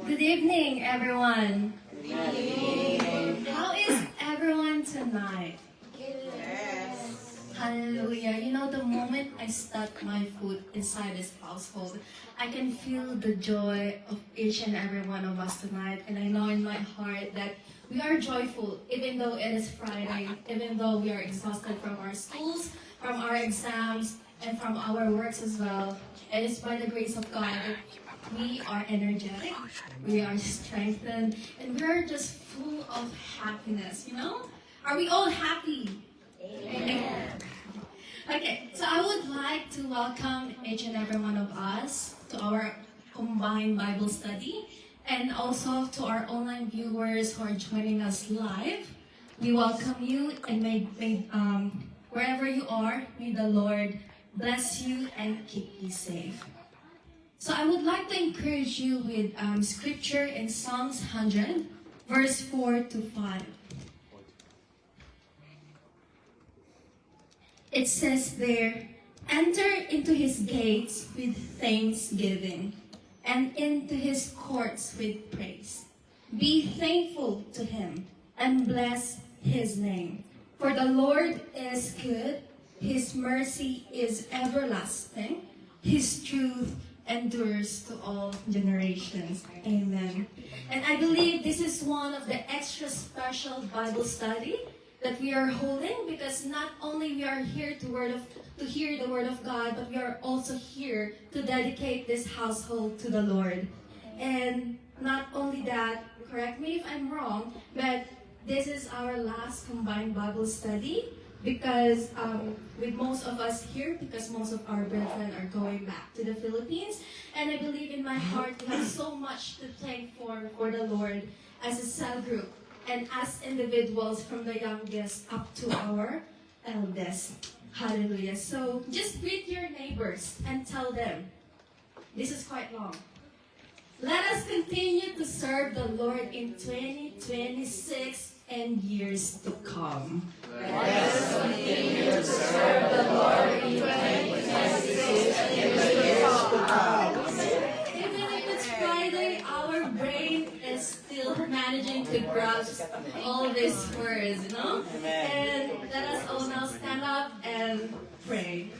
Good evening, everyone. How is everyone tonight? Hallelujah. You know, the moment I step my foot inside this household, I can feel the joy of each and every one of us tonight. And I know in my heart that we are joyful, even though it is Friday, even though we are exhausted from our schools, from our exams, and from our works as well. It is by the grace of God that we are energetic, we are strengthened, and we are just full of happiness, you know? Are we all happy? Amen. Okay, so I would like to welcome each and every one of us to our combined Bible study and also to our online viewers who are joining us live. We welcome you and wherever you are, may the Lord bless you and keep you safe. So I would like to encourage you with scripture in Psalms 100, verse 4 to 5. It says there, "Enter into his gates with thanksgiving, and into his courts with praise. Be thankful to him, and bless his name. For the Lord is good, his mercy is everlasting, his truth endures to all generations." Amen. And I believe this is one of the extra special Bible study that we are holding, because not only we are here to hear the word of God, but we are also here to dedicate this household to the Lord. And not only that, correct me if I'm wrong, but this is our last combined Bible study, because with most of us here, because most of our brethren are going back to the Philippines, and I believe in my heart we have so much to thank for the Lord as a cell group and as individuals, from the youngest up to our eldest. Hallelujah. So just greet your neighbors and tell them, this is quite long, let us continue to serve the Lord in 2026 and years to come. Let us continue to serve the Lord in 2026 and years to come. Even if it's Friday, our brain is still managing to grasp all these words, you know? And let us all now stand up and pray.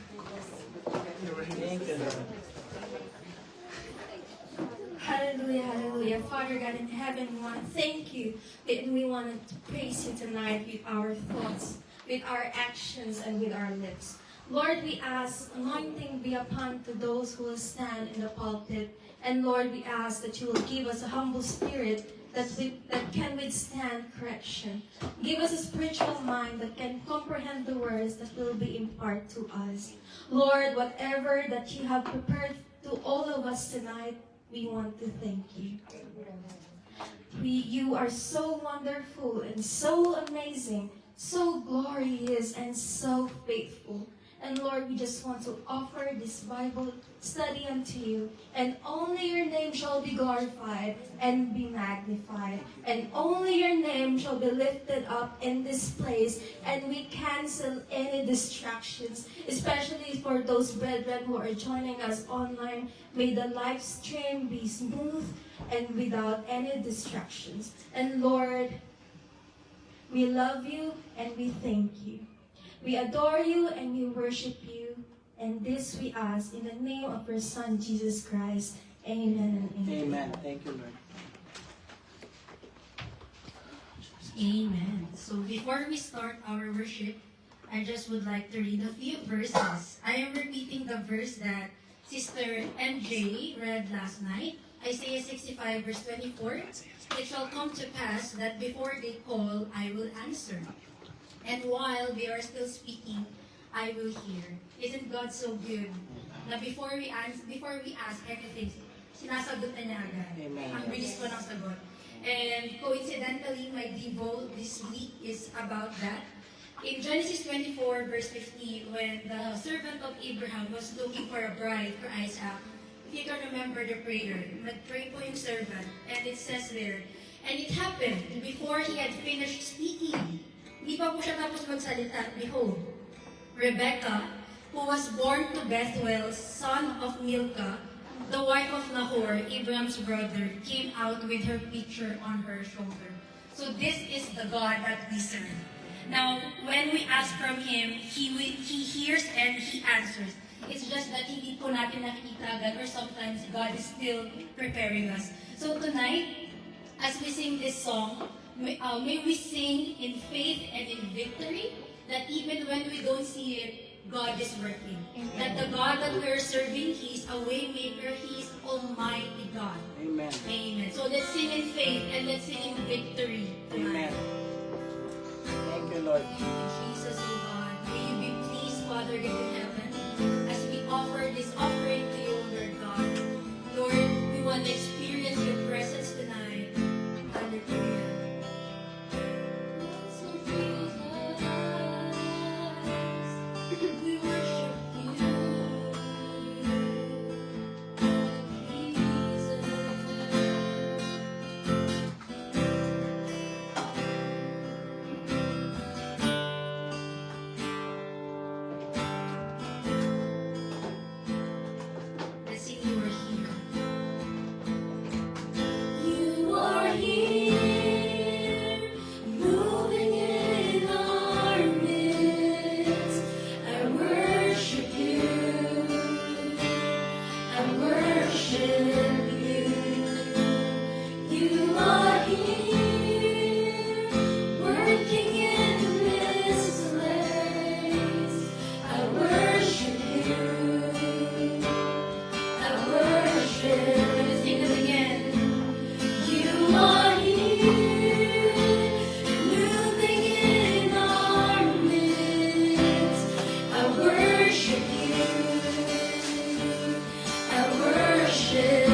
Hallelujah, hallelujah. Father God in heaven, we want to thank you, and we want to praise you tonight with our thoughts, with our actions, and with our lips. Lord, we ask anointing be upon to those who will stand in the pulpit. And Lord, we ask that you will give us a humble spirit that can withstand correction. Give us a spiritual mind that can comprehend the words that will be imparted to us. Lord, whatever that you have prepared to all of us tonight, we want to thank you. You are so wonderful and so amazing, so glorious and so faithful. And Lord, we just want to offer this Bible study unto you. And only your name shall be glorified and be magnified. And only your name shall be lifted up in this place. And we cancel any distractions, especially for those brethren who are joining us online. May the live stream be smooth and without any distractions. And Lord, we love you and we thank you. We adore you and we worship you. And this we ask in the name of your Son, Jesus Christ. Amen and amen. Amen. Thank you, Lord. Amen. So before we start our worship, I just would like to read a few verses. I am repeating the verse that Sister MJ read last night. Isaiah 65 verse 24. "It shall come to pass that before they call, I will answer. And while they are still speaking, I will hear." Isn't God so good? Na before we ask anything, sinasagot na niya agad. Amen. Ang bilis po ng sagot. And coincidentally, my devo this week is about that. In Genesis 24 verse 15, when the servant of Abraham was looking for a bride for Isaac, if you can remember the prayer, nag-pray po yung servant, and it says there, "And it happened, before he had finished speaking," di pa po siya tapos magsalita, "behold, Rebecca, who was born to Bethuel, son of Milcah, the wife of Nahor, Abraham's brother, came out with her pitcher on her shoulder. So this is the God that we serve. Now, when we ask from Him, He hears and He answers. It's just that hindi po natin nakikita agad, or sometimes God is still preparing us. So tonight, as we sing this song, may we sing in faith and in victory, that even when we don't see it, God is working. That the God that we're serving, He is a way maker, He is Almighty God. Amen. Amen. So let's sing in faith and let's sing in victory tonight. Amen. Thank you, Lord. Thank you, Jesus, O God. May you be pleased, Father God in heaven, as we offer this offering to you, Lord God. Lord, we want to experience your presence tonight. Hallelujah. We worship you. Let's sing You Are Here. You are here, moving in our midst. I worship you. I worship you. You are here, working in this place. I worship you. I worship. Sing it again. You are here, moving in our midst. I worship you. I worship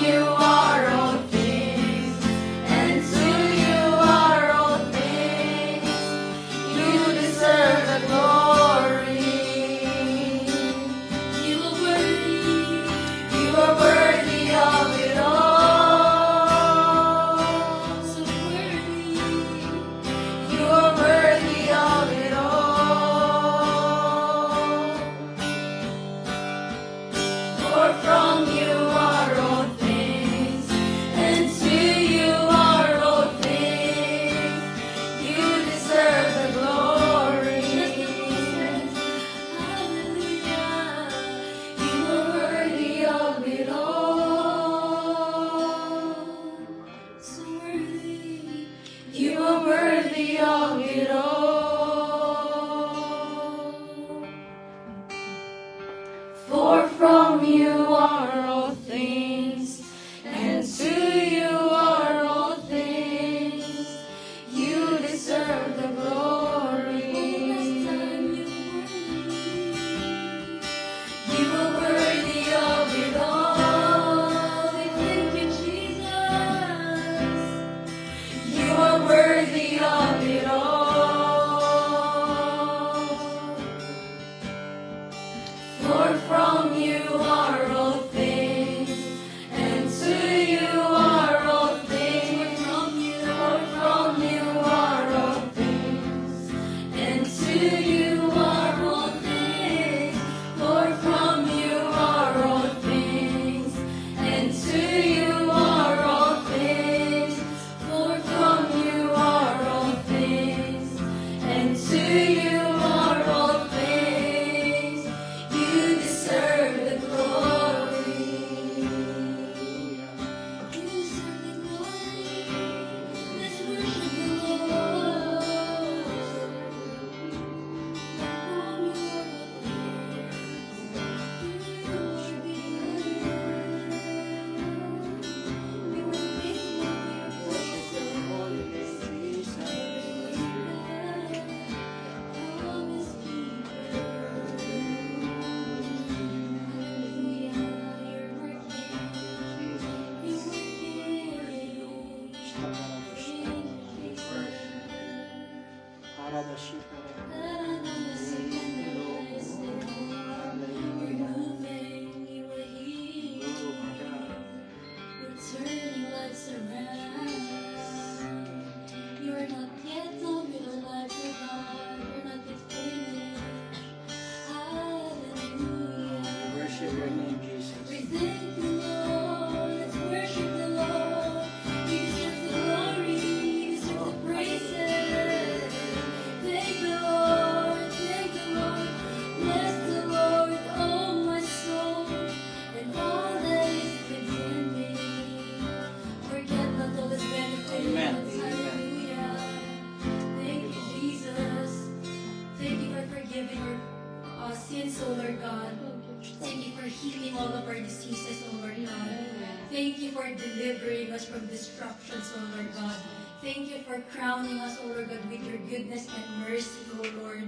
you are all things, and to you are all things. You deserve the glory. You are worthy. You are worthy of it all. So worthy. You are worthy of it all. For from you are all things, and to you are all things. You deserve the glory. Hallelujah. You are worthy of it all. So worthy. You are worthy of it all. For from you are all things, and to you are all things. You deserve the glory. You are worthy of it all. Thank you, Jesus. You are worthy of it all. For from you are all things, and to you are all things. For from you are all things, and to you are all things. For from you are all things, and to you are all things. For from you are all things, and to you are all things. You deserve the glory. You deserve the glory. Let's worship the Lord. From you are all things. You are promise keeper. Hallelujah. You're working. You're turning lights around. You're not yet done with our lives, oh God. You're not yet finished. Hallelujah. Worship your name, Jesus. We thank the Lord. Let's worship the Lord. He deserves the glory. He deserves the praises. Thank the Lord. Thank the Lord. Bless the Lord, oh my soul, and all that is within me. Forget not all His benefits. Amen. Hallelujah. Thank you, Jesus. Thank you for forgiving our sins, O Lord God. Thank you for healing all of our diseases, O Lord God. Thank you for delivering us from destructions, O Lord God. Thank you for crowning us, O Lord God, with your goodness and mercy, O Lord.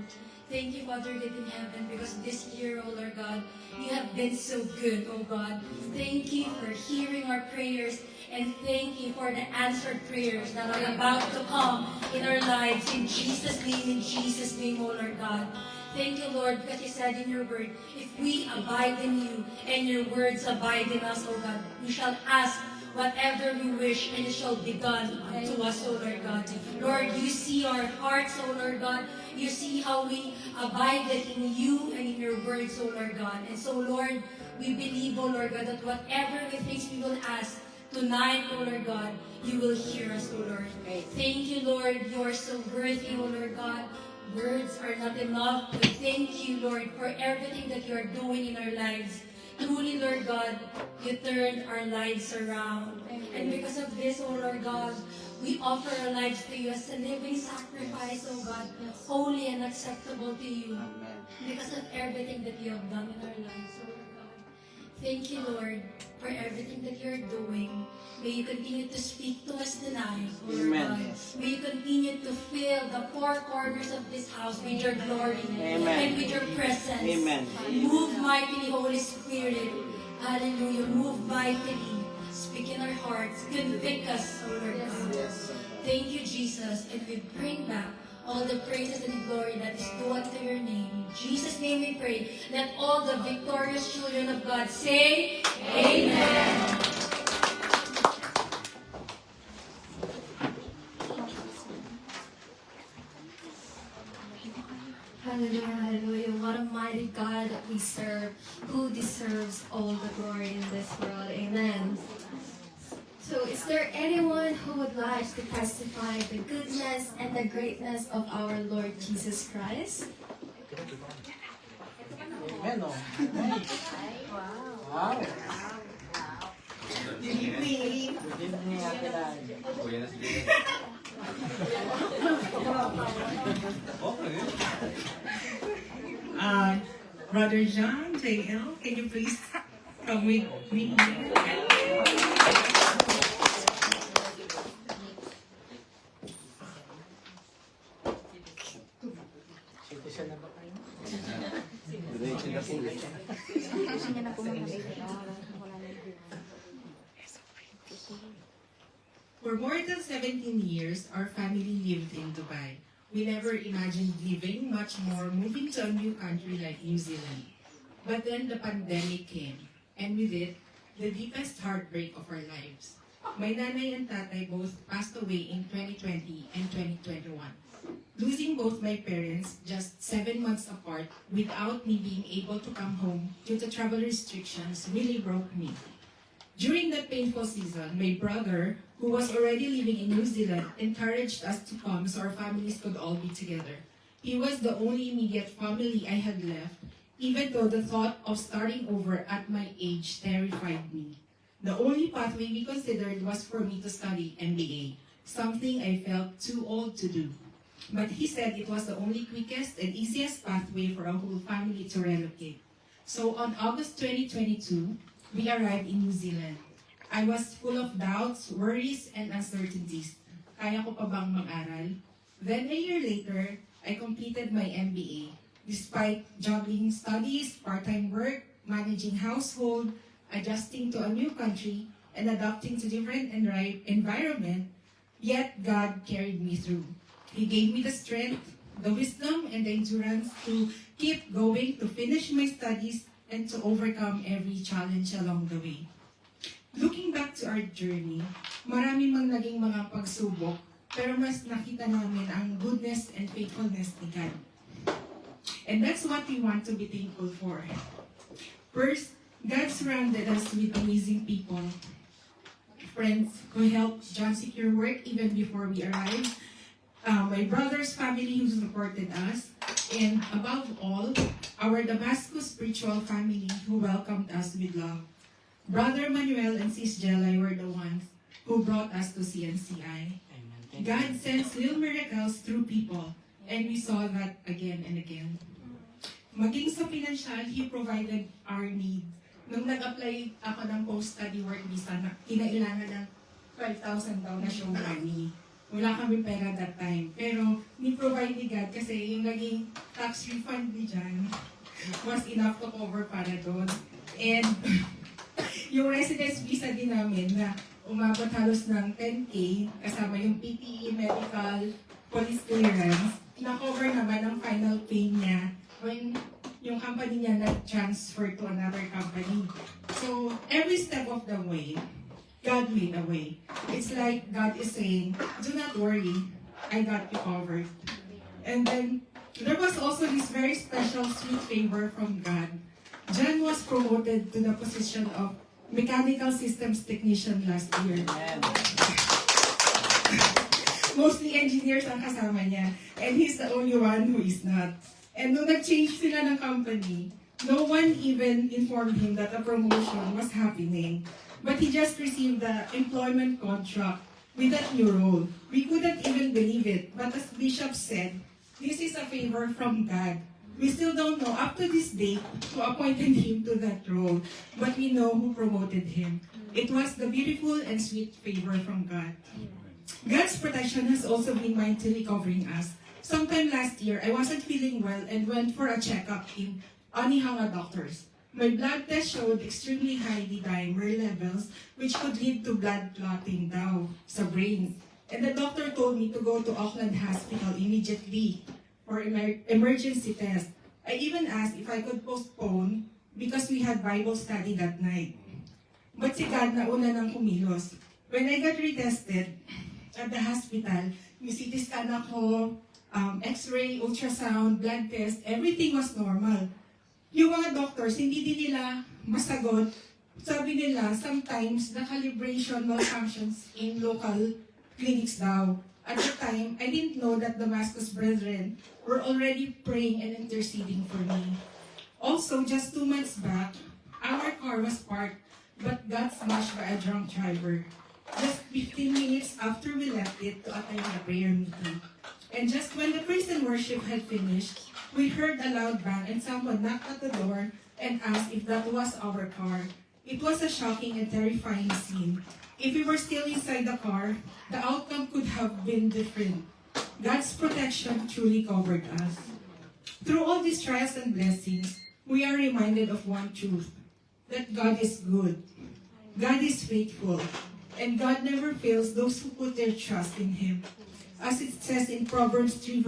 Thank you, Father God in heaven, because this year, O Lord God, you have been so good, O God. Thank you for hearing our prayers, and thank you for the answered prayers that are about to come in our lives. In Jesus' name, O Lord God. Thank you, Lord, because you said in your word, if we abide in you and your words abide in us, O God, we shall ask whatever we wish, and it shall be done unto us, O Lord God. Lord, you see our hearts, O Lord God. You see how we abided in you and in your words, O Lord God. And so, Lord, we believe, O Lord God, that whatever the things we will ask tonight, O Lord God, you will hear us, O Lord. Thank you, Lord. You are so worthy, O Lord God. Words are not enough to thank you, Lord, for everything that you are doing in our lives. Truly, Lord God, you turned our lives around. And because of this, oh Lord God, we offer our lives to you as a living sacrifice, oh God, holy and acceptable to you. Amen. Because of everything that you have done in our lives, oh Lord God. Thank you, Lord, for everything that you're doing. May you continue to speak to us tonight, O Lord Amen. God. May you continue to fill the four corners of this house with your glory Amen. and with your presence. Amen. Move mightily, Holy Spirit. Hallelujah. Move mightily. Speak hearts. Convict us, O Lord God. Thank you, Jesus, and we bring back all the praises and the glory that is due unto your name. In Jesus' name we pray. Let all the victorious children of God say, Amen. Hallelujah, hallelujah. What a mighty God that we serve, who deserves all the glory in this world. Amen. So, is there anyone who would like to testify the goodness and the greatness of our Lord Jesus Christ? Amen, oh. Wow. Good evening. Good evening, Ate Lai. Brother John, JL, can you please come with me here? Citizen na ba kayo? For more than 17 years, our family lived in Dubai. We never imagined living, much more moving to a new country like New Zealand. But then the pandemic came, and with it, the deepest heartbreak of our lives. My nanay and tatay both passed away in 2020 and 2021. Losing both my parents just 7 months apart without me being able to come home due to travel restrictions really broke me. During that painful season, my brother, who was already living in New Zealand, encouraged us to come so our families could all be together. He was the only immediate family I had left, even though the thought of starting over at my age terrified me. The only pathway we considered was for me to study MBA, something I felt too old to do. But he said it was the only quickest and easiest pathway for a whole family to relocate. So on August 2022, we arrived in New Zealand. I was full of doubts, worries, and uncertainties. Kaya ko pa bang mag-aral? Then a year later, I completed my MBA. Despite juggling studies, part-time work, managing household, adjusting to a new country, and adapting to different environment, yet God carried me through. He gave me the strength, the wisdom, and the endurance to keep going, to finish my studies, and to overcome every challenge along the way. Looking back to our journey, marami mang naging mga pagsubok, pero mas nakita namin ang goodness and faithfulness ni God. And that's what we want to be thankful for. First, God surrounded us with amazing people, friends who helped John secure work even before we arrived, my brother's family who supported us, and above all, our Damascus spiritual family who welcomed us with love. Brother Manuel and Sis Jelay were the ones who brought us to CNCI. Amen. Thank God you. sends little miracles through people, and we saw that again and again. Maging sa financial, He provided our need. Nung nag-apply ako ng post-study work visa, kinailangan ng 5,000 daw na show money. Wala kami pera that time. Pero, ni-provide ni God kasi yung naging tax refund ni Jan was enough to cover para doon. And, yung residence visa din namin na umabot halos ng 10K, kasama yung PPE, medical, police clearance, na-cover naman ang final pay niya when yung company niya nag-transfer to another company. So, every step of the way, God made a way. It's like God is saying, do not worry, I got you covered. And then, there was also this very special sweet favor from God. John was promoted to the position of mechanical systems technician last year. Amen. Mostly engineers ang kasama niya, and he's the only one who is not. And nung nag-change sila ng company, no one even informed him that a promotion was happening. But he just received the employment contract with that new role. We couldn't even believe it. But as Bishop said, this is a favor from God. We still don't know up to this date who appointed him to that role, but we know who promoted him. It was the beautiful and sweet favor from God. God's protection has also been mightily covering us. Sometime last year, I wasn't feeling well and went for a checkup in Anihanga Doctors. My blood test showed extremely high D-dimer levels, which could lead to blood clotting daw sa brain. And the doctor told me to go to Auckland Hospital immediately for emergency test. I even asked if I could postpone because we had Bible study that night. But si God nauna nang kumilos. When I got retested at the hospital, may CT scan ako, X-ray, ultrasound, blood test, everything was normal. Yung mga doctors, hindi din nila masagot. Sabi nila, sometimes the calibration malfunctions in local clinics daw. At the time, I didn't know that the Damascus Brethren were already praying and interceding for me. Also, just 2 months back, our car was parked, but got smashed by a drunk driver. Just 15 minutes after we left it to attend the prayer meeting. And just when the praise and worship had finished, we heard a loud bang and someone knocked at the door and asked if that was our car. It was a shocking and terrifying scene. If we were still inside the car, the outcome could have been different. God's protection truly covered us. Through all these trials and blessings, we are reminded of one truth, that God is good, God is faithful, and God never fails those who put their trust in Him. As it says in Proverbs 3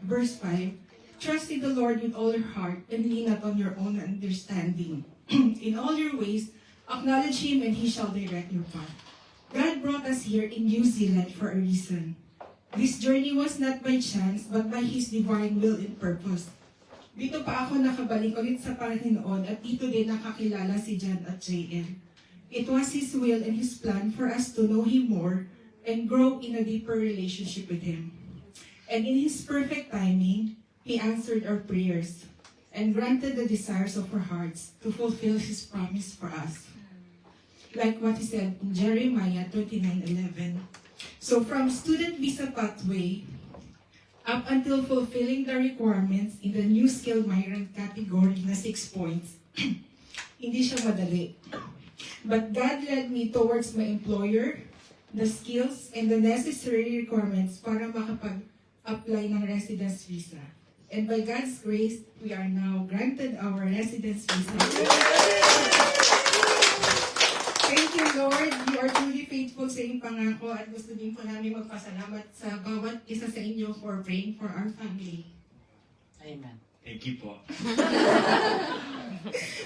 verse 5, trust in the Lord with all your heart and lean not on your own understanding. In all your ways, acknowledge Him and He shall direct your path. God brought us here in New Zealand for a reason. This journey was not by chance, but by His divine will and purpose. Dito pa ako nakabalik ulit sa Panginoon at dito din nakakilala si John at JN. It was His will and His plan for us to know Him more and grow in a deeper relationship with Him. And in His perfect timing, He answered our prayers and granted the desires of our hearts to fulfill His promise for us. Like what He said in Jeremiah 29:11. So from student visa pathway, up until fulfilling the requirements in the new skilled migrant category na 6 points, hindi siya madali. But God led me towards my employer, the skills, and the necessary requirements para makapag-apply ng residence visa. And by God's grace, we are now granted our residence visa. Thank you, Lord. You are truly faithful sa iyong pangako at gusto din po namin magpasalamat sa bawat isa sa inyo for praying for our family. Amen. Thank you po.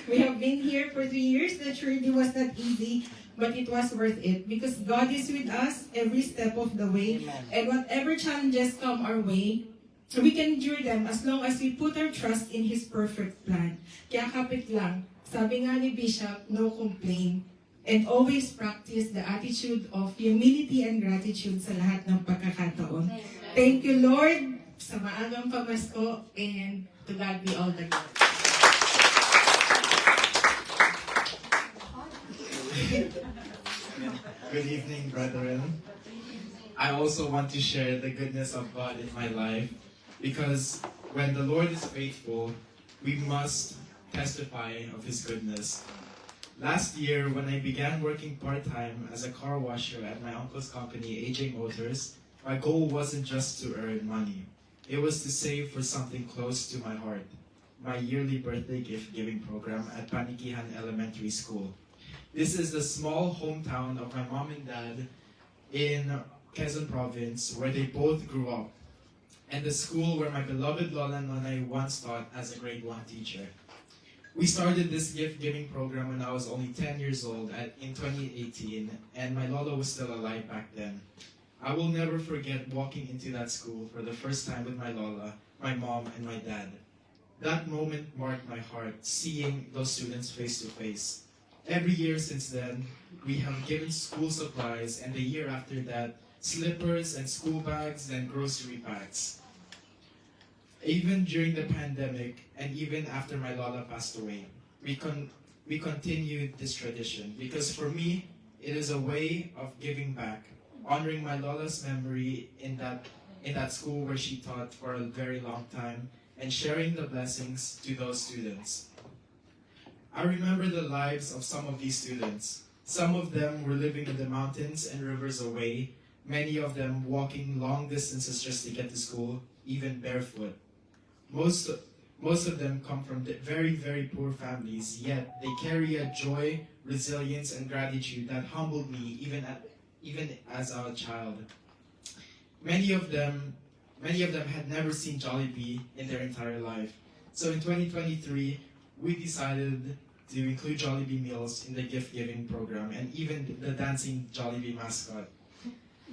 We have been here for 3 years. The journey was not easy, but it was worth it because God is with us every step of the way. Amen. And whatever challenges come our way, we can endure them as long as we put our trust in His perfect plan. Kaya kapit lang, sabi nga ni Bishop, no complain. And always practice the attitude of humility and gratitude sa lahat ng pagkakataon. Thank you, Lord, sa maagang pamasko, and to God be all the glory. Good evening, brethren. I also want to share the goodness of God in my life because when the Lord is faithful, we must testify of His goodness. Last year, when I began working part-time as a car washer at my uncle's company, AJ Motors, my goal wasn't just to earn money. It was to save for something close to my heart, my yearly birthday gift-giving program at Panikihan Elementary School. This is the small hometown of my mom and dad in Quezon Province, where they both grew up, and the school where my beloved Lola Nonay once taught as a grade 1 teacher. We started this gift-giving program when I was only 10 years old in 2018, and my Lola was still alive back then. I will never forget walking into that school for the first time with my Lola, my mom, and my dad. That moment marked my heart, seeing those students face to face. Every year since then, we have given school supplies, and the year after that, slippers and school bags and grocery packs. Even during the pandemic, and even after my Lola passed away, we continued this tradition because for me, it is a way of giving back, honoring my Lola's memory in that school where she taught for a very long time, and sharing the blessings to those students. I remember the lives of some of these students. Some of them were living in the mountains and rivers away, many of them walking long distances just to get to school, even barefoot. Most Most of them come from very, very poor families, yet they carry a joy, resilience, and gratitude that humbled me even as a child. Many of them had never seen Jollibee in their entire life. So in 2023, we decided to include Jollibee meals in the gift giving program and even the dancing Jollibee mascot.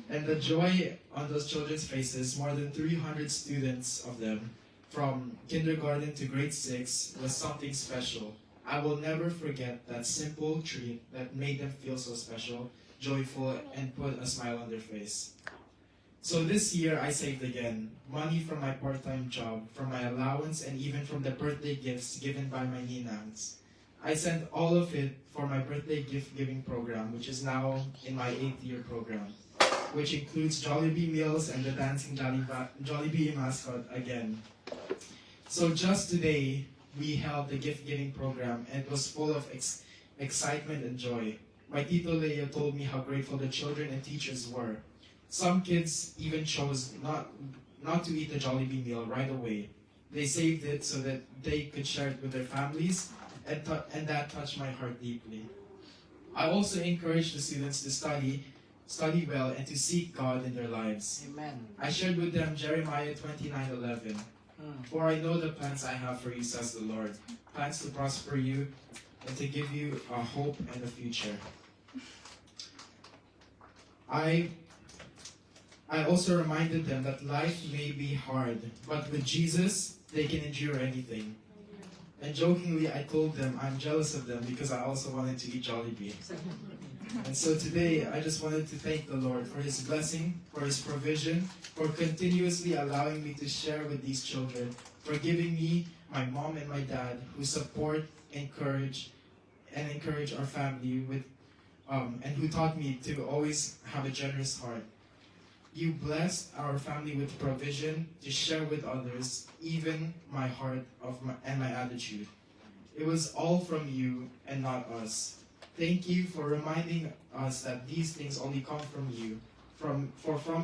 And the joy on those children's faces, more than 300 students of them, from kindergarten to grade 6, was something special. I will never forget that simple treat that made them feel so special, joyful, and put a smile on their face. So this year, I saved again. Money from my part-time job, from my allowance, and even from the birthday gifts given by my ninangs. I sent all of it for my birthday gift-giving program, which is now in my 8th year program, which includes Jollibee meals and the dancing Jollibee mascot again. So just today, we held the gift-giving program, and it was full of excitement and joy. My Tito Leo told me how grateful the children and teachers were. Some kids even chose not to eat the Jollibee meal right away. They saved it so that they could share it with their families, and that touched my heart deeply. I also encouraged the students to study well, and to seek God in their lives. Amen. I shared with them Jeremiah 29:11. For I know the plans I have for you, says the Lord, plans to prosper you and to give you a hope and a future. I also reminded them that life may be hard, but with Jesus, they can endure anything. And jokingly, I told them I'm jealous of them because I also wanted to eat Jollibee. And so today, I just wanted to thank the Lord for His blessing, for His provision, for continuously allowing me to share with these children, for giving me my mom and my dad who support, encourage our family with, and who taught me to always have a generous heart. You blessed our family with provision to share with others, even my heart and my attitude. It was all from you and not us. Thank you for reminding us that these things only come from you. From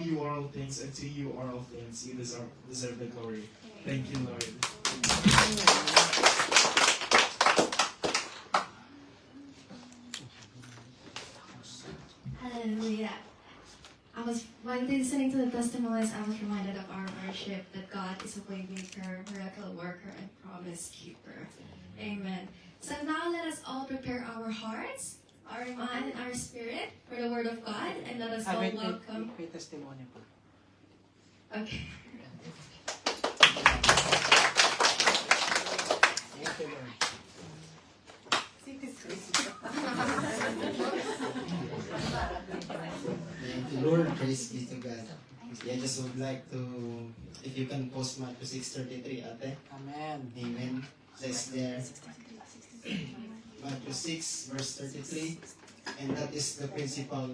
you are all things, and to you are all things. You deserve the glory. Thank you, Lord. Hallelujah. While listening to the testimonies, I was reminded of our worship that God is a way maker, miracle worker, and promise keeper. Amen. So now let us all prepare our hearts, our mind, and our spirit for the word of God, and let us all welcome. May testimony po. Okay. Thank you, Lord. Thank you, Lord. Praise be to God. I just would like to, if you can post Matthew 6:33, ate. Amen. Amen. Says there, Matthew 6, verse 33, and that is the principle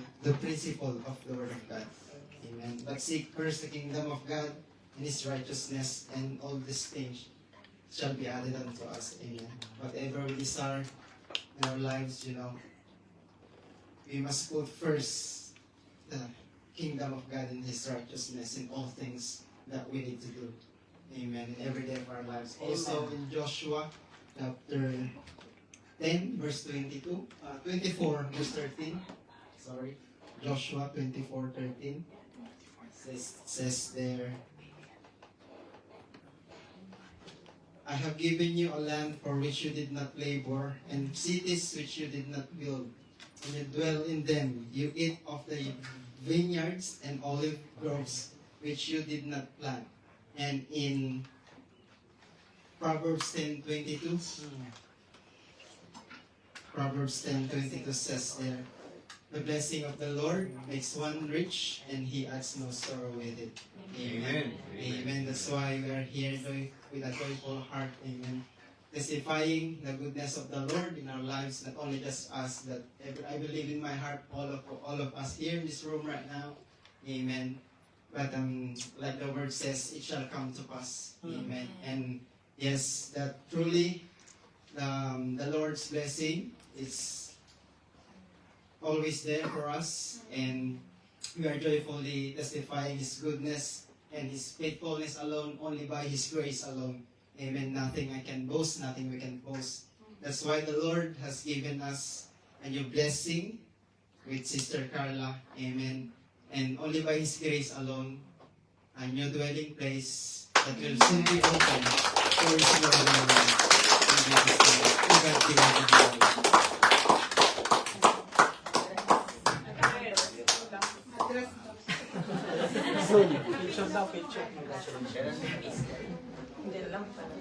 of the Word of God. Amen. But seek first the kingdom of God and His righteousness, and all these things shall be added unto us. Amen. Whatever we desire in our lives, we must put first the kingdom of God and His righteousness in all things that we need to do. Amen. In every day of our lives. Also in Joshua chapter 10, verse 24, verse 13. Sorry. Joshua 24:13. Says there, I have given you a land for which you did not labor, and cities which you did not build. And you dwell in them. You eat of the vineyards and olive groves which you did not plant. And in Proverbs 10:22, Proverbs 10:22 says there, the blessing of the Lord makes one rich, and He adds no sorrow with it. Amen. Amen. That's why we are here with a joyful heart. Amen. Testifying the goodness of the Lord in our lives, not only just us, that I believe in my heart, all of us here in this room right now. Amen. But like the word says, it shall come to pass. Amen. And yes, that truly the Lord's blessing is always there for us, and we are joyfully testifying His goodness and His faithfulness alone, only by His grace alone. Amen. Nothing I can boast, nothing we can boast. That's why the Lord has given us a new blessing with Sister Carla. Amen. And only by His grace alone, a new dwelling place that will soon be open for His glory. In Jesus' name. To God be all the glory. Picture daw, picture.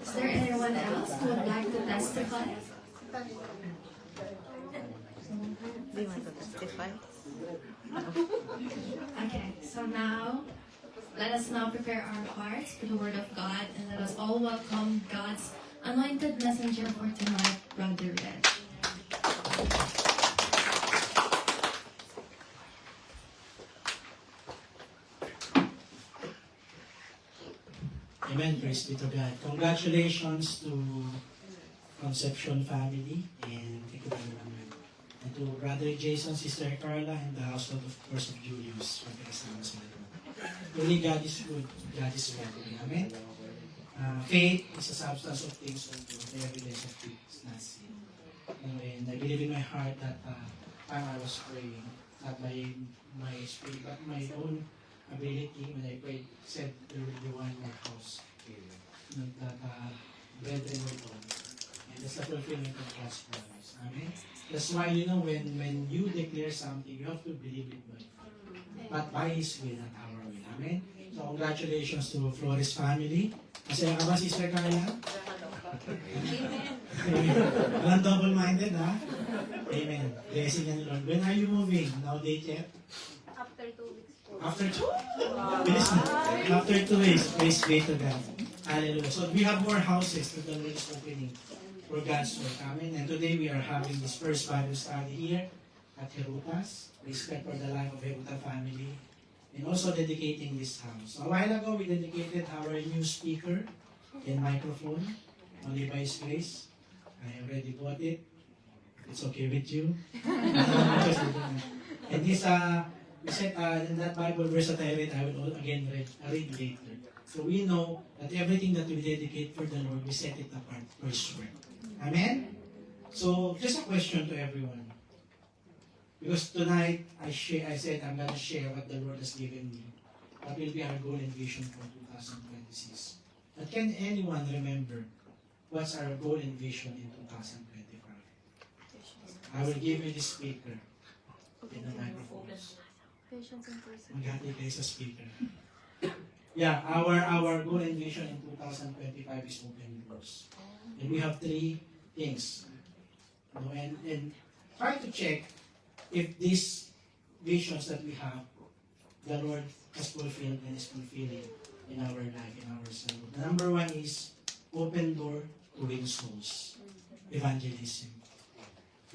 Is there anyone else who would like to testify? Do you want to testify? Okay, so now, let us now prepare our hearts for the Word of God, and let us all welcome God's anointed messenger for tonight, Brother Red. Amen. Praise be to God. Congratulations to Conception family and thank you very much. And to Brother Jason, Sister Carla, and the household, of course, of Julius. Magkakasama sila doon. Truly, God is good. God is working. Amen. Faith is a substance of things hoped for, the evidence of things not seen. And I believe in my heart that time I was praying, not my spirit, but my own ability when I prayed, said there will be one more house. That brethren will go. And that's the fulfillment of God's promise. Amen? That's why, when you declare something, you have to believe it by but by His will, not our will. Amen? So, congratulations to Flores family. Masaya ka ba, Sister Carla? Amen. Walang double-minded, ha? Amen. Blessing and Lord. When are you moving? No date yet? After 2 weeks. After 2? Bilis na. After 2 weeks, praise be to God. Hallelujah. So we have more houses that the Lord is opening for God's work. Amen. And today we are having this first Bible study here at Herutas. Respect for the life of Heruta family. And also dedicating this house. A while ago, we dedicated our new speaker and microphone. Only by His grace. I already bought it. It's okay with you. And this, we said in that Bible verse that I read, I will again read later. So we know that everything that we dedicate for the Lord, we set it apart for His work. Amen? So, just a question to everyone. Because tonight, I said I'm going to share what the Lord has given me. What will be our goal and vision for 2026. But can anyone remember what's our goal and vision in 2025? I will give you the speaker in the microphones. Maghati kayo sa speaker. Yeah, our goal and vision in 2025 is open doors. And we have 3 things. And try to check if these visions that we have, the Lord has fulfilled and is fulfilling in our life, in our soul. The number 1 is open door to win souls. Evangelism.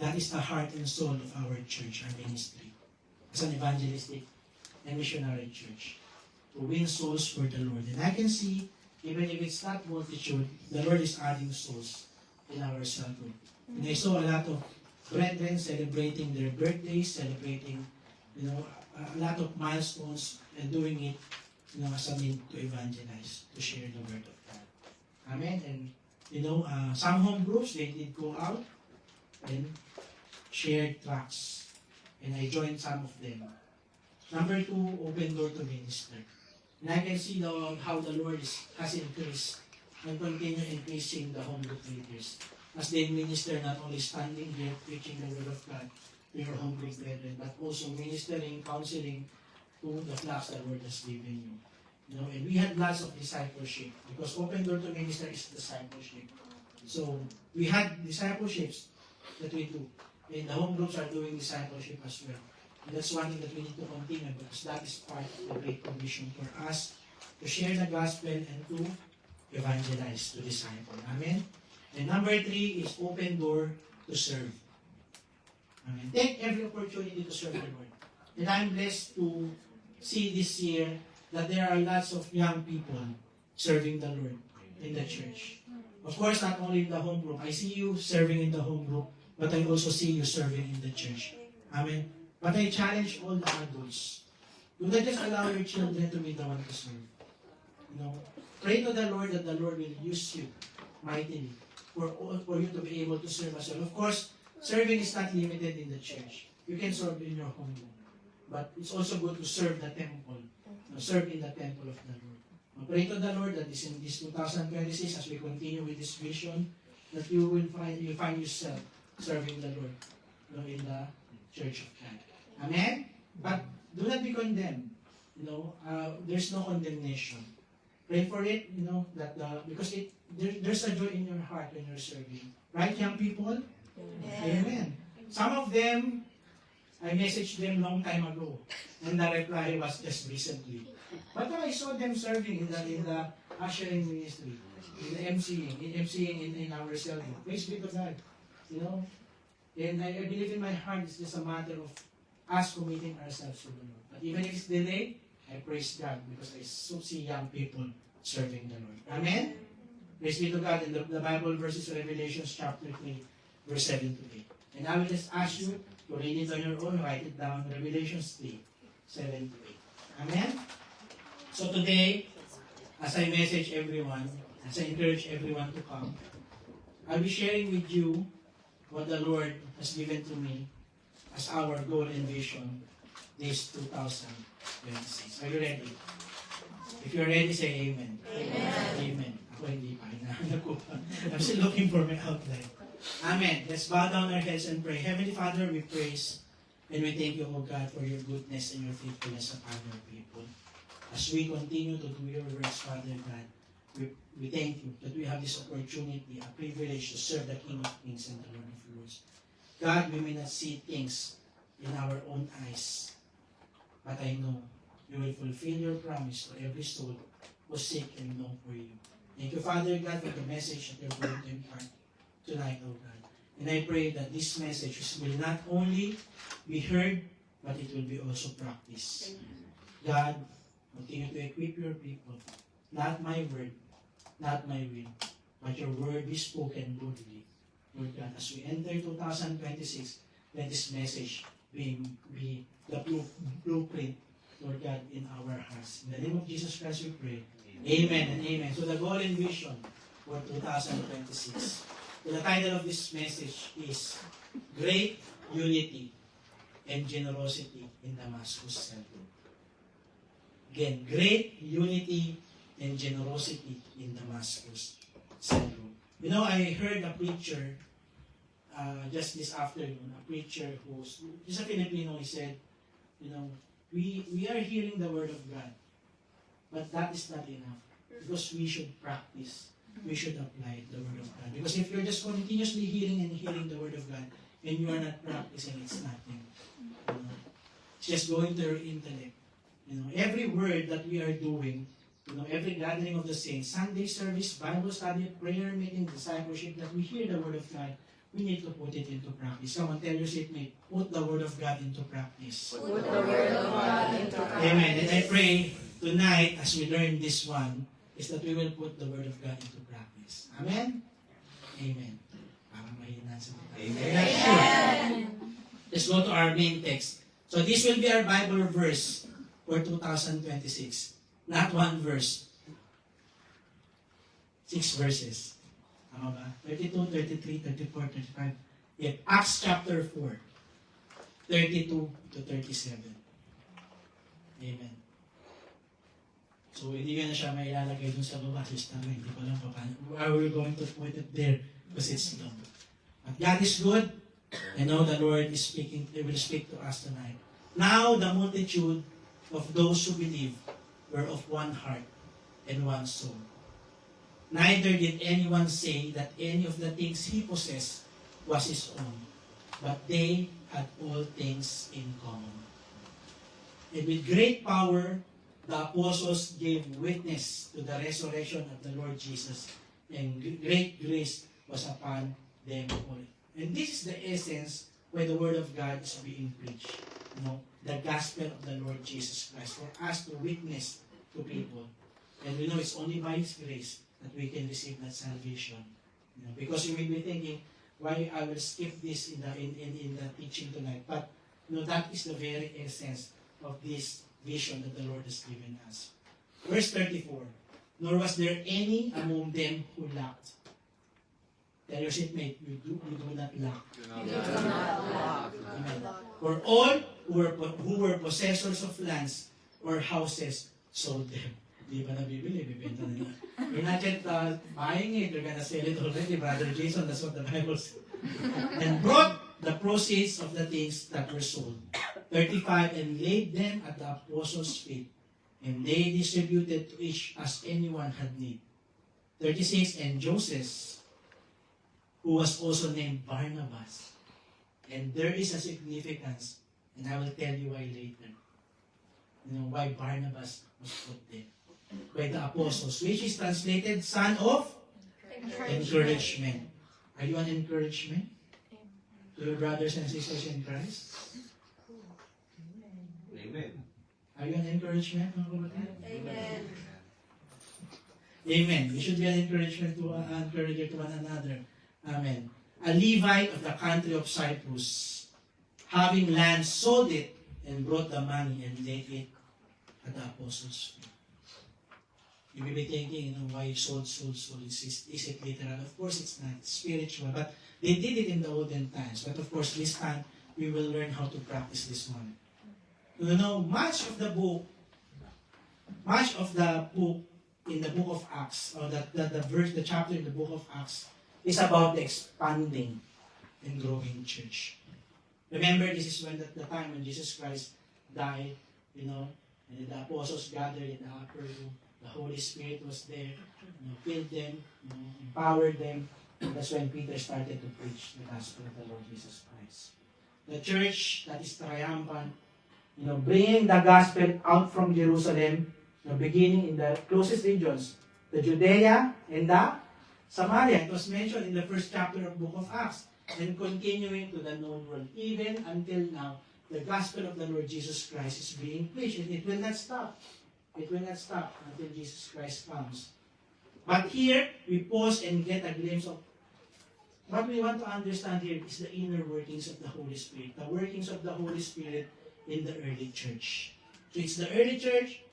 That is the heart and soul of our church, our ministry. As an evangelistic and missionary church. To win souls for the Lord. And I can see, even if it's not multitude, the Lord is adding souls in our cell group. And I saw a lot of brethren celebrating their birthdays, celebrating, a lot of milestones, and doing it, as a means to evangelize, to share the word of God. Amen. And, some home groups, they did go out and shared tracts. And I joined some of them. Number 2, open door to minister. And I can see how the Lord has increased and continue increasing the home group leaders as they minister, not only standing here preaching the word of God to your home group brethren, but also ministering, counseling to the flocks the Lord has given you. And we had lots of discipleship because open door to minister is discipleship. So we had discipleships that we do. And the home groups are doing discipleship as well. And that's one thing that we need to continue because that is part of the Great Commission for us to share the gospel and to evangelize, to disciple. Amen? And number 3 is open door to serve. Amen. Take every opportunity to serve the Lord. And I'm blessed to see this year that there are lots of young people serving the Lord in the church. Of course, not only in the home group. I see you serving in the home group, but I also see you serving in the church. Amen. But I challenge all the adults. Do not just allow your children to be the one to serve. Pray to the Lord that the Lord will use you mightily for you to be able to serve as well. Of course, serving is not limited in the church. You can serve in your home, but it's also good to serve the temple, serve in the temple of the Lord. I pray to the Lord that in this 2026, as we continue with this vision, that you find yourself serving the Lord, in the church of God. Amen? But do not be condemned. There's no condemnation. Pray for it, that because there's a joy in your heart when you're serving. Right, young people? Amen. Some of them, I messaged them long time ago, and the reply was just recently. But I saw them serving in the ushering ministry, in the MCing in our cell group. Praise be to God. And I believe in my heart it's just a matter of us committing ourselves to the Lord. But even if it's delayed, I praise God because I see young people serving the Lord. Amen? Praise be to God. And the Bible verse is Revelation chapter 3, verse 7 to 8. And I will just ask you to read it on your own, write it down. Revelation 3, 7 to 8. Amen? So today, as I message everyone, as I encourage everyone to come, I'll be sharing with you what the Lord has given to me as our goal and vision this 2026. Are you ready? If you're ready, say amen. Amen. Amen. Ako hindi pa. Hinahanap ko pa. I'm still looking for my outline. Amen. Let's bow down our heads and pray. Heavenly Father, we praise and we thank you, O God, for your goodness and your faithfulness upon your people. As we continue to do your works, Father God, we thank you that we have this opportunity, a privilege to serve the King of Kings and the Lord of Lords. God, we may not see things in our own eyes, but I know you will fulfill your promise to every soul who seek and long for you. Thank you, Father God, for the message that you're going to impart tonight, O God. And I pray that this message will not only be heard, but it will be also practiced. God, continue to equip your people. Not my word, not my will, but your word be spoken boldly. Lord God, as we enter 2026, let this message be the blueprint, Lord God, in our hearts. In the name of Jesus Christ we pray. Amen and amen. So the goal and vision for 2026. So the title of this message is Great Unity and Generosity in Damascus Center. Again, great unity and generosity in Damascus Center. I heard a preacher just this afternoon, a preacher he's a Filipino, he said, we are hearing the word of God, but that is not enough because we should practice, we should apply the word of God. Because if you're just continuously hearing and hearing the word of God and you are not practicing, it's nothing. It's just going to your intellect. Every word that we are doing, every gathering of the saints, Sunday service, Bible study, prayer meeting, discipleship, that we hear the word of God, we need to put it into practice. Come on, tell your seatmate, put the word of God into practice. Put the word of God into practice. Amen. And I pray tonight, as we learn this one, is that we will put the word of God into practice. Amen? Amen. Parang mahina sa mga. Amen. Let's go to our main text. So this will be our Bible verse for 2026. Not one verse. 6 verses. Tama ba? 32, 33, 34, 35. Yeah. Acts chapter 4. 32 to 37. Amen. So, hindi ka na siya may ilalagay dun sa baba. Sister, hindi ko alam pa paano. We're going to put it there because it's long. But God is good. I know the Lord is speaking. He will speak to us tonight. Now, the multitude of those who believe were of one heart and one soul. Neither did anyone say that any of the things he possessed was his own, but they had all things in common. And with great power, the apostles gave witness to the resurrection of the Lord Jesus, and great grace was upon them all. And this is the essence why the Word of God is being preached. The gospel of the Lord Jesus Christ, for us to witness to people. And we know it's only by His grace that we can receive that salvation. Because you may be thinking, why I will skip this in the teaching tonight. But that is the very essence of this vision that the Lord has given us. Verse 34, nor was there any among them who lacked, Tell your seatmate, you do not lack. Amen. For all who were possessors of lands or houses sold them. Di ba nabibili? Bibenta nila. You're not yet buying it. You're gonna sell it already, Brother Jason. That's what the Bible says. And brought the proceeds of the things that were sold. 35, and laid them at the apostles' feet. And they distributed to each as anyone had need. 36, and Joseph, who was also named Barnabas. And there is a significance, and I will tell you why later. You know, why Barnabas was put there. By the apostles, which is translated son of encouragement. Are you an encouragement to your brothers and sisters in Christ? Amen. Are you an encouragement, mga kapatid? Amen. Amen. We should be an encouragement to encourager to one another. Amen. A Levite of the country of Cyprus, having land, sold it and brought the money and laid it at the apostles' feet. You may be thinking, why sold. Is it literal? Of course it's not. It's spiritual. But they did it in the olden times. But of course, this time, we will learn how to practice this one. You know, much of the book in the book of Acts, or the chapter in the book of Acts, is about the expanding and growing church. Remember, this is when the time when Jesus Christ died, and the apostles gathered in the upper room. The Holy Spirit was there, filled them, empowered them. And that's when Peter started to preach the gospel of the Lord Jesus Christ. The church that is triumphant, bringing the gospel out from Jerusalem, beginning in the closest regions, the Judea and the Samaria. It was mentioned in the first chapter of the book of Acts, and continuing to the known world. Even until now, the gospel of the Lord Jesus Christ is being preached, and it will not stop. It will not stop until Jesus Christ comes. But here, we pause and get a glimpse of what we want to understand here is the inner workings of the Holy Spirit. The workings of the Holy Spirit in the early church. So it's the early church,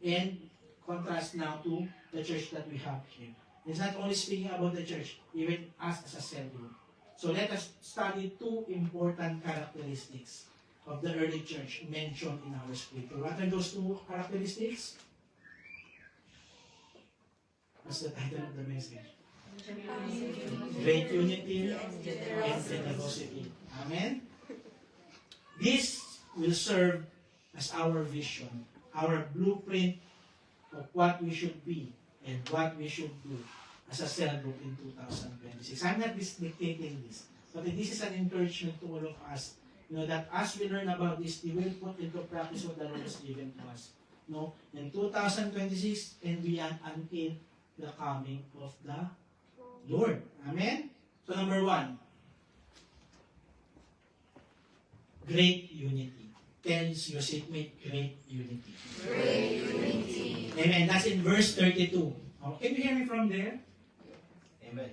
and contrast now to the church that we have here. It's not only speaking about the church, even us as a cell group. So let us study two important characteristics of the early church mentioned in our scripture. What are those two characteristics? What's the title of the message? Great unity and generosity. Amen? This will serve as our vision, our blueprint of what we should be and what we should do as a cell group in 2026. I'm not dictating this, but this is an encouragement to all of us. That as we learn about this, we will put into practice what the Lord has given to us. In 2026 and beyond until the coming of the Lord. Amen? So number 1, great unity. Tells your seatmate, great unity. Great unity. Amen. That's in verse 32. Can you hear me from there? Amen.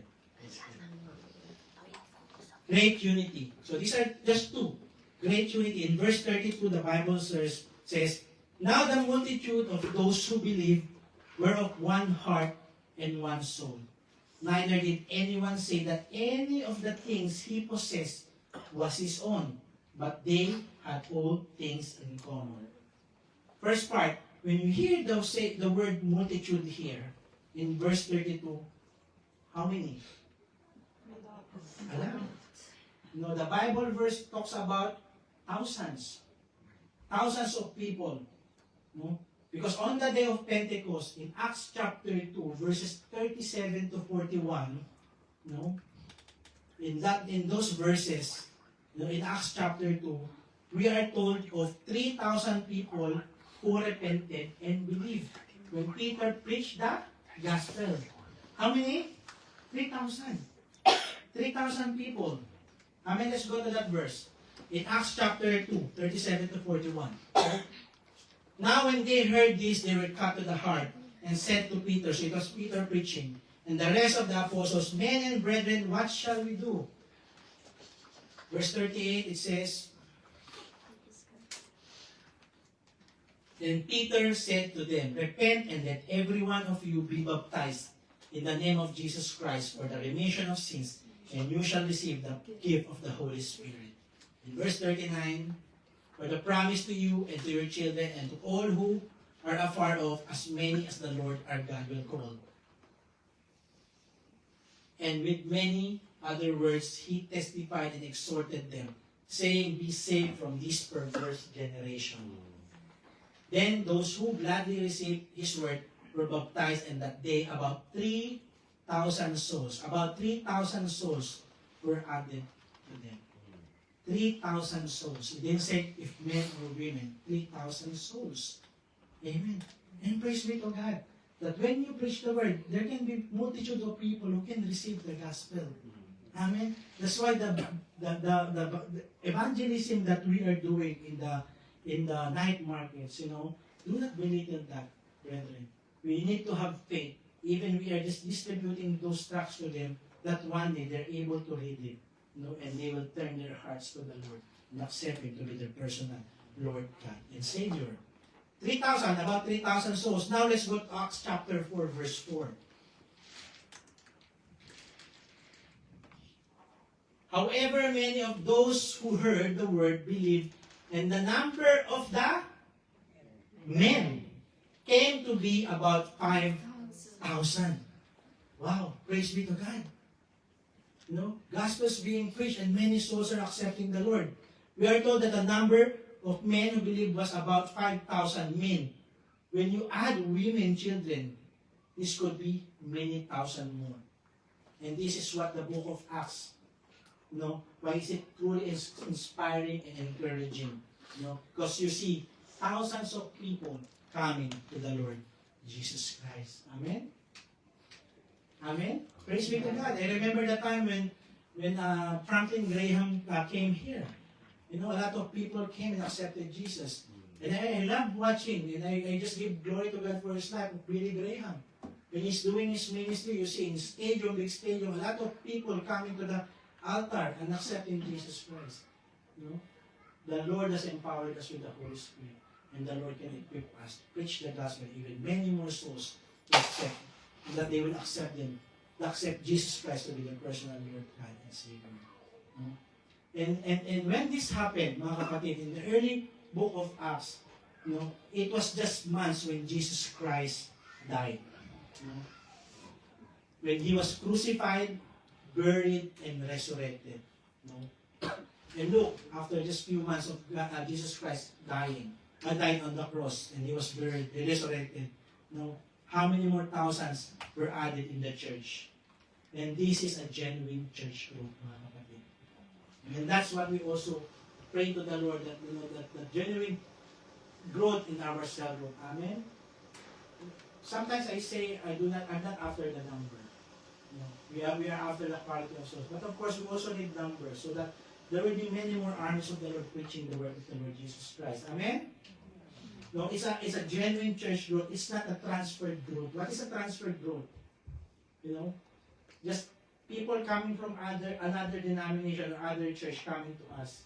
Great unity. So these are just two. Great unity. In verse 32, the Bible says, now the multitude of those who believed were of one heart and one soul. Neither did anyone say that any of the things he possessed was his own, but they had all things in common. First part, when you hear the word multitude here, in verse 32, how many? Alam. The Bible verse talks about thousands of people. Because on the day of Pentecost, in Acts chapter 2, verses 37 to 41, in those verses, in Acts chapter 2, we are told of 3,000 people who repented and believed when Peter preached the gospel. How many? 3,000. 3,000 people. Amen. Let's go to that verse. In Acts chapter 2, 37 to 41. Now when they heard this, they were cut to the heart and said to Peter, so it was Peter preaching, and the rest of the apostles, men and brethren, what shall we do? Verse 38, it says, then Peter said to them, repent and let every one of you be baptized in the name of Jesus Christ for the remission of sins, and you shall receive the gift of the Holy Spirit. In verse 39, for the promise to you and to your children and to all who are afar off, as many as the Lord our God will call. And with many other words, he testified and exhorted them, saying, be saved from this perverse generation. Then those who gladly received his word were baptized, and that day about 3,000 souls were added to them. 3,000 souls. It didn't say if men or women. 3,000 souls. Amen. And praise be to God that when you preach the word, there can be multitude of people who can receive the gospel. Amen. That's why the evangelism that we are doing in the night markets, do not belittle that, brethren. We need to have faith. Even we are just distributing those tracts to them, that one day they're able to read it, and they will turn their hearts to the Lord and accept Him to be their personal Lord, God, and Savior. 3,000, about 3,000 souls. Now let's go to Acts chapter 4, verse 4. However, many of those who heard the word believed, and the number of the men came to be about 5,000. Wow, praise be to God. Gospel is being preached and many souls are accepting the Lord. We are told that the number of men who believed was about 5,000 men. When you add women, children, this could be many thousand more. And this is what the book of Acts, why is it truly inspiring and encouraging? Because you see thousands of people coming to the Lord Jesus Christ. Amen? Amen? Praise be to God. I remember the time when Franklin Graham came here. A lot of people came and accepted Jesus. And I love watching, and I just give glory to God for his life of Billy Graham. When he's doing his ministry, you see in big stadium, a lot of people coming to the altar and accepting Jesus Christ. The Lord has empowered us with the Holy Spirit, and the Lord can equip us to preach the gospel, even many more souls to accept, and that they will accept Jesus Christ to be their personal Lord, God, and Savior. And when this happened, mga kapatid, in the early book of Acts, it was just months when Jesus Christ died. When he was crucified, buried, and resurrected. And look, after just few months of Jesus Christ died on the cross, and he was buried, he resurrected. How many more thousands were added in the church? And this is a genuine church group, mga kapatid. And that's what we also pray to the Lord, that that the genuine growth in our cell group. Amen. Sometimes I say I'm not after the number. We are after the quality of souls. But of course, we also need numbers so that there will be many more armies of the Lord preaching the word of the Lord Jesus Christ. Amen? It's a genuine church growth. It's not a transferred growth. What is a transferred growth? Just people coming from another denomination or other church coming to us.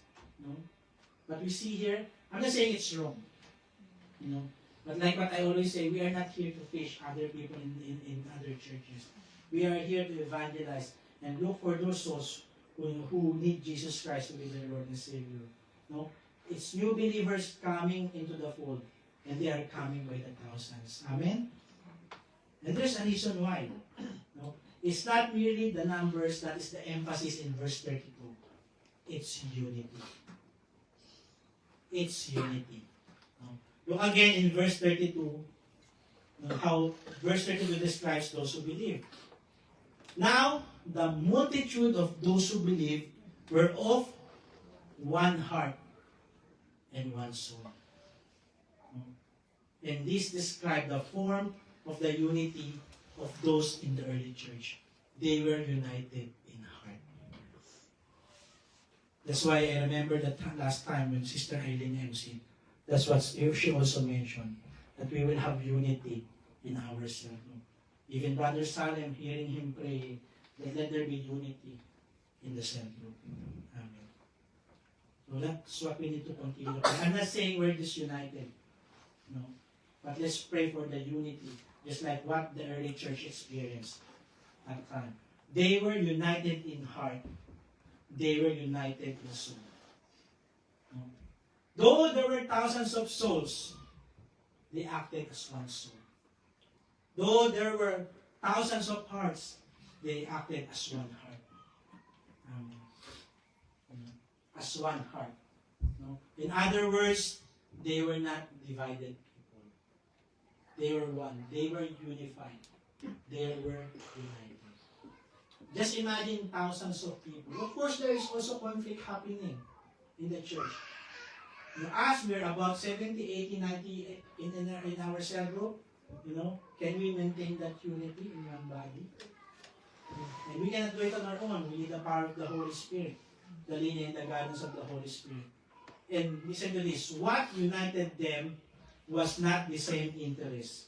But we see here, I'm not saying it's wrong. But like what I always say, we are not here to fish other people in other churches. We are here to evangelize and look for those souls who need Jesus Christ to be their Lord and Savior. It's new believers coming into the fold, and they are coming by the thousands. Amen? And there's a reason why. It's not merely the numbers that is the emphasis in verse 32. It's unity. It's unity. Look again in verse 32, how verse 32 describes those who believe. Now, the multitude of those who believe were of one heart and one soul. And this described the form of the unity of those in the early church. They were united in heart. That's why I remember that last time when Sister Eileen MC, that's what she also mentioned, that we will have unity in ourselves. Even Brother Salem, hearing him pray, that let there be unity in the cell group. Amen. So that's what we need to continue. I'm not saying we're disunited, but let's pray for the unity, just like what the early church experienced. that time. They were united in heart. They were united in soul. Though there were thousands of souls, they acted as one soul. Though there were thousands of hearts, they acted as one heart. As one heart. In other words, they were not divided people. They were one. They were unified. They were united. Just imagine thousands of people. Of course, there is also conflict happening in the church. As we're about 70, 80, 90 in our cell group, can we maintain that unity in one body? And we cannot do it on our own. We need the power of the Holy Spirit, the leading and the guidance of the Holy Spirit. And listen to this, what united them was not the same interest,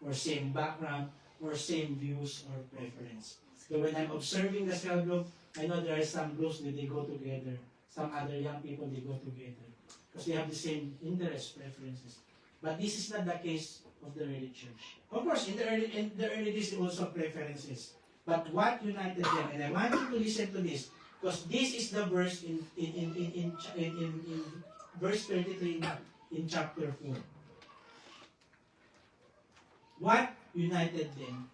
or same background, or same views or preference. So when I'm observing the cell group, I know there are some groups that they go together. Some other young people, they go together. Because they have the same interests, preferences. But this is not the case of the early church. Of course, in the early days, there also preferences. But what united them, and I want you to listen to this, because this is the verse in verse 33 in chapter 4. What united them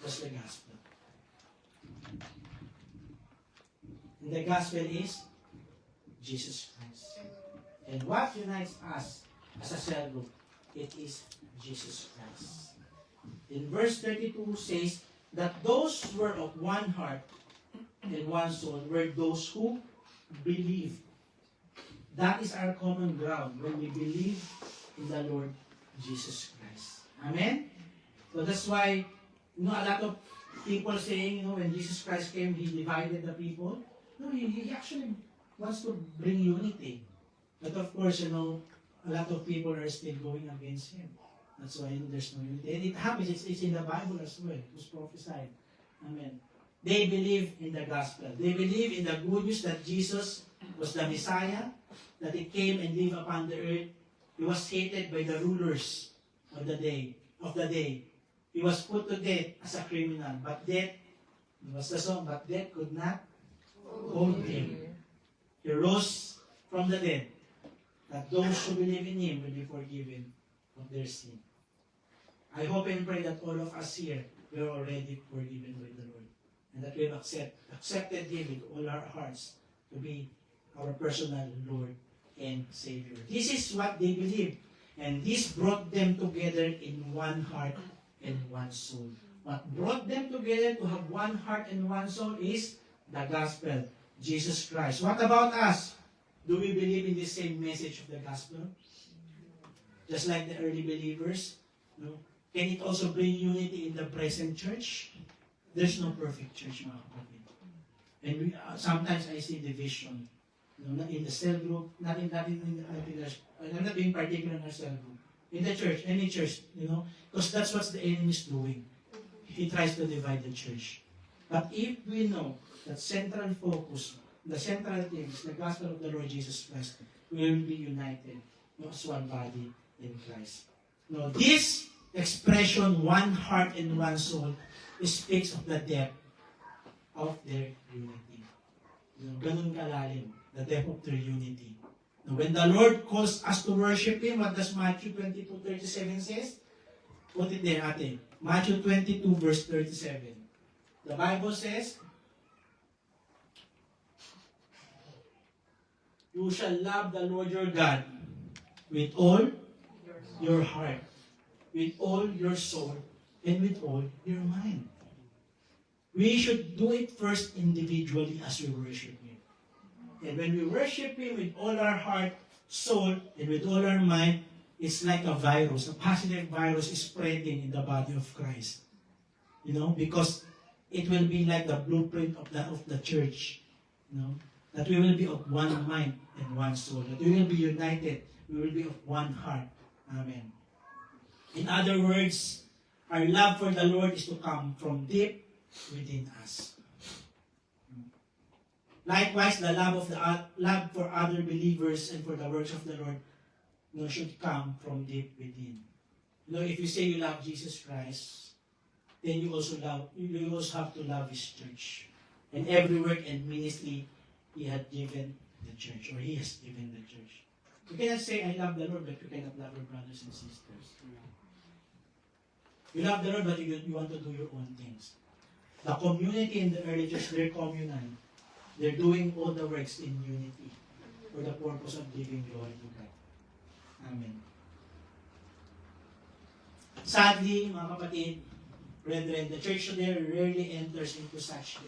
was the gospel. And the gospel is Jesus Christ. And what unites us as a cell group? It is Jesus Christ. In verse 32 says that those who were of one heart and one soul were those who believe. That is our common ground when we believe in the Lord Jesus Christ. Amen? So that's why, a lot of people saying, when Jesus Christ came, He divided the people. No, He actually wants to bring unity. But of course, a lot of people are still going against Him. That's why there's no unity. And it happens, it's in the Bible as well. It was prophesied. Amen. They believe in the gospel. They believe in the good news that Jesus was the Messiah, that He came and lived upon the earth. He was hated by the rulers of the day. He was put to death as a criminal. But death, it was the song, but death could not hold Him. He rose from the dead, that those who believe in Him will be forgiven of their sin. I hope and pray that all of us here, we are already forgiven by the Lord. And that we have accepted Him with all our hearts to be our personal Lord and Savior. This is what they believe. And this brought them together in one heart and one soul. What brought them together to have one heart and one soul is the gospel, Jesus Christ. What about us? Do we believe in the same message of the gospel? Just like the early believers? No? Can it also bring unity in the present church? There's no perfect church, mga kapatid. And sometimes I see division. Not in the cell group, not in I'm not being particular in our cell group. In the church, any church, because that's what the enemy is doing. He tries to divide the church. But if we know that central focus, the central thing is the gospel of the Lord Jesus Christ, we will be united as one body in Christ. Now, this expression, one heart and one soul, speaks of the depth of their unity. Ganun kalalim, the depth of their unity. Now, when the Lord calls us to worship Him, what does Matthew 22:37 says? Put it there, ate. Matthew 22, verse 37. The Bible says, you shall love the Lord your God with all your heart, with all your soul, and with all your mind. We should do it first individually as we worship Him. And when we worship Him with all our heart, soul, and with all our mind, it's like a virus. A positive virus is spreading in the body of Christ. Because it will be like the blueprint of the church. That we will be of one mind and one soul. That we will be united. We will be of one heart. Amen. In other words, our love for the Lord is to come from deep within us. Likewise, the love for other believers and for the works of the Lord should come from deep within. If you say you love Jesus Christ, then you also have to love His church. And every work and ministry He had given the church, or He has given the church. You cannot say, I love the Lord, but you cannot love your brothers and sisters. You love the Lord, but you want to do your own things. The community in the early church, they're communal. They're doing all the works in unity for the purpose of giving glory to God. Amen. Sadly, mga kapatid, brethren, the church today rarely enters into such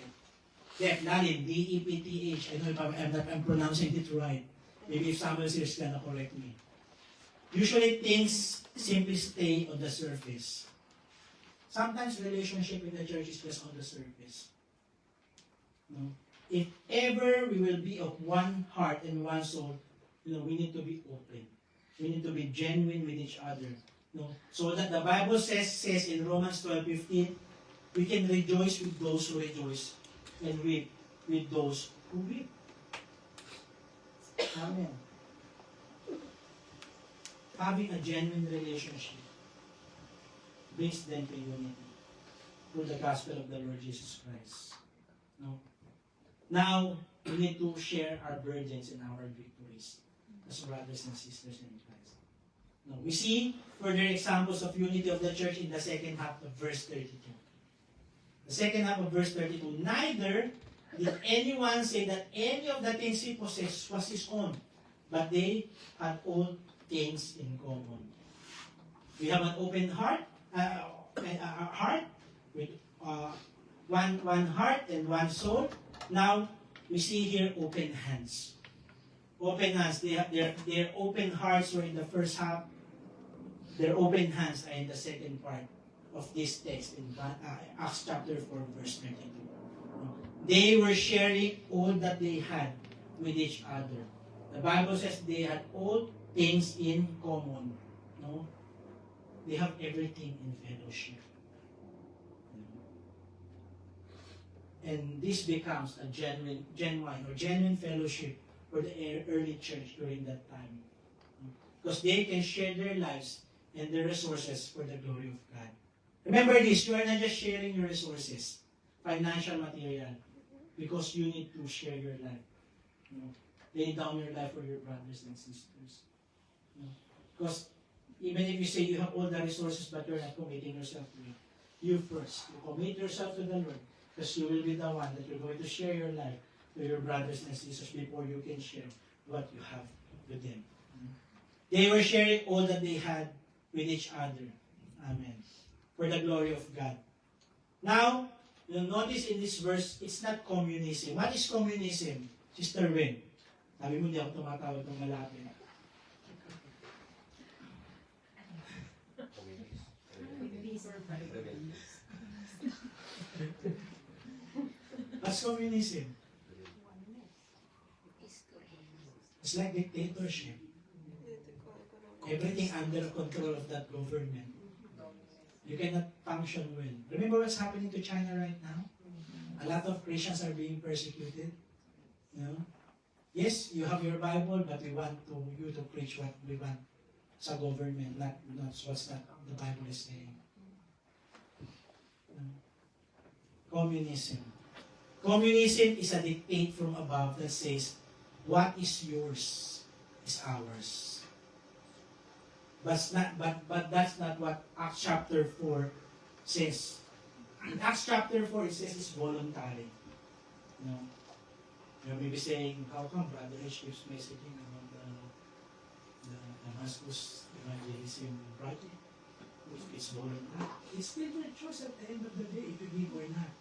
depth. Lalim, D-E-P-T-H. I know if I'm pronouncing it right. Maybe if someone else is gonna correct me. Usually things simply stay on the surface. Sometimes relationship in the church is just on the surface. No? If ever we will be of one heart and one soul, we need to be open. We need to be genuine with each other. No? So that the Bible says in Romans 12:15, we can rejoice with those who rejoice and weep with those who weep. Amen. Having a genuine relationship brings them to unity through the gospel of the Lord Jesus Christ. No? Now, we need to share our burdens and our victories as brothers and sisters in Christ. No, we see further examples of unity of the church in the second half of verse 32. The second half of verse 32, neither did anyone say that any of the things he possessed was his own, but they had all things in common. We have an open heart, with one heart and one soul. Now we see here open hands. Open hands. They have their open hearts were in the first half. Their open hands are in the second part of this text in Acts chapter 4, verse 32. They were sharing all that they had with each other. The Bible says they had all things in common. No? They have everything in fellowship. And this becomes a genuine fellowship for the early church during that time. Because they can share their lives and their resources for the glory of God. Remember this, you are not just sharing your resources, financial, material, because you need to share your life. Lay down your life for your brothers and sisters. Because even if you say you have all the resources but you're not committing yourself to it, you first, you commit yourself to the Lord, because you will be the one that you're going to share your life to your brothers and sisters before you can share what you have with them. They were sharing all that they had with each other. Amen. For the glory of God. Now, you'll notice in this verse, it's not communism. What is communism? Sister Wen, sabi mo, hindi ako tumatawag ng malapit. What's communism? It's like dictatorship. Everything under control of that government. You cannot function well. Remember what's happening to China right now? A lot of Christians are being persecuted. Yes, you have your Bible, but we want you to preach what we want sa government, not what's that the Bible is saying. Communism. Communism is a dictate from above that says, what is yours is ours. But that's not what Acts chapter 4 says. In Acts chapter 4, it says it's voluntary. You may be saying, how come Brother H keeps messaging about the Damascus evangelism project? It's voluntary. It's still your choice at the end of the day if you give or not.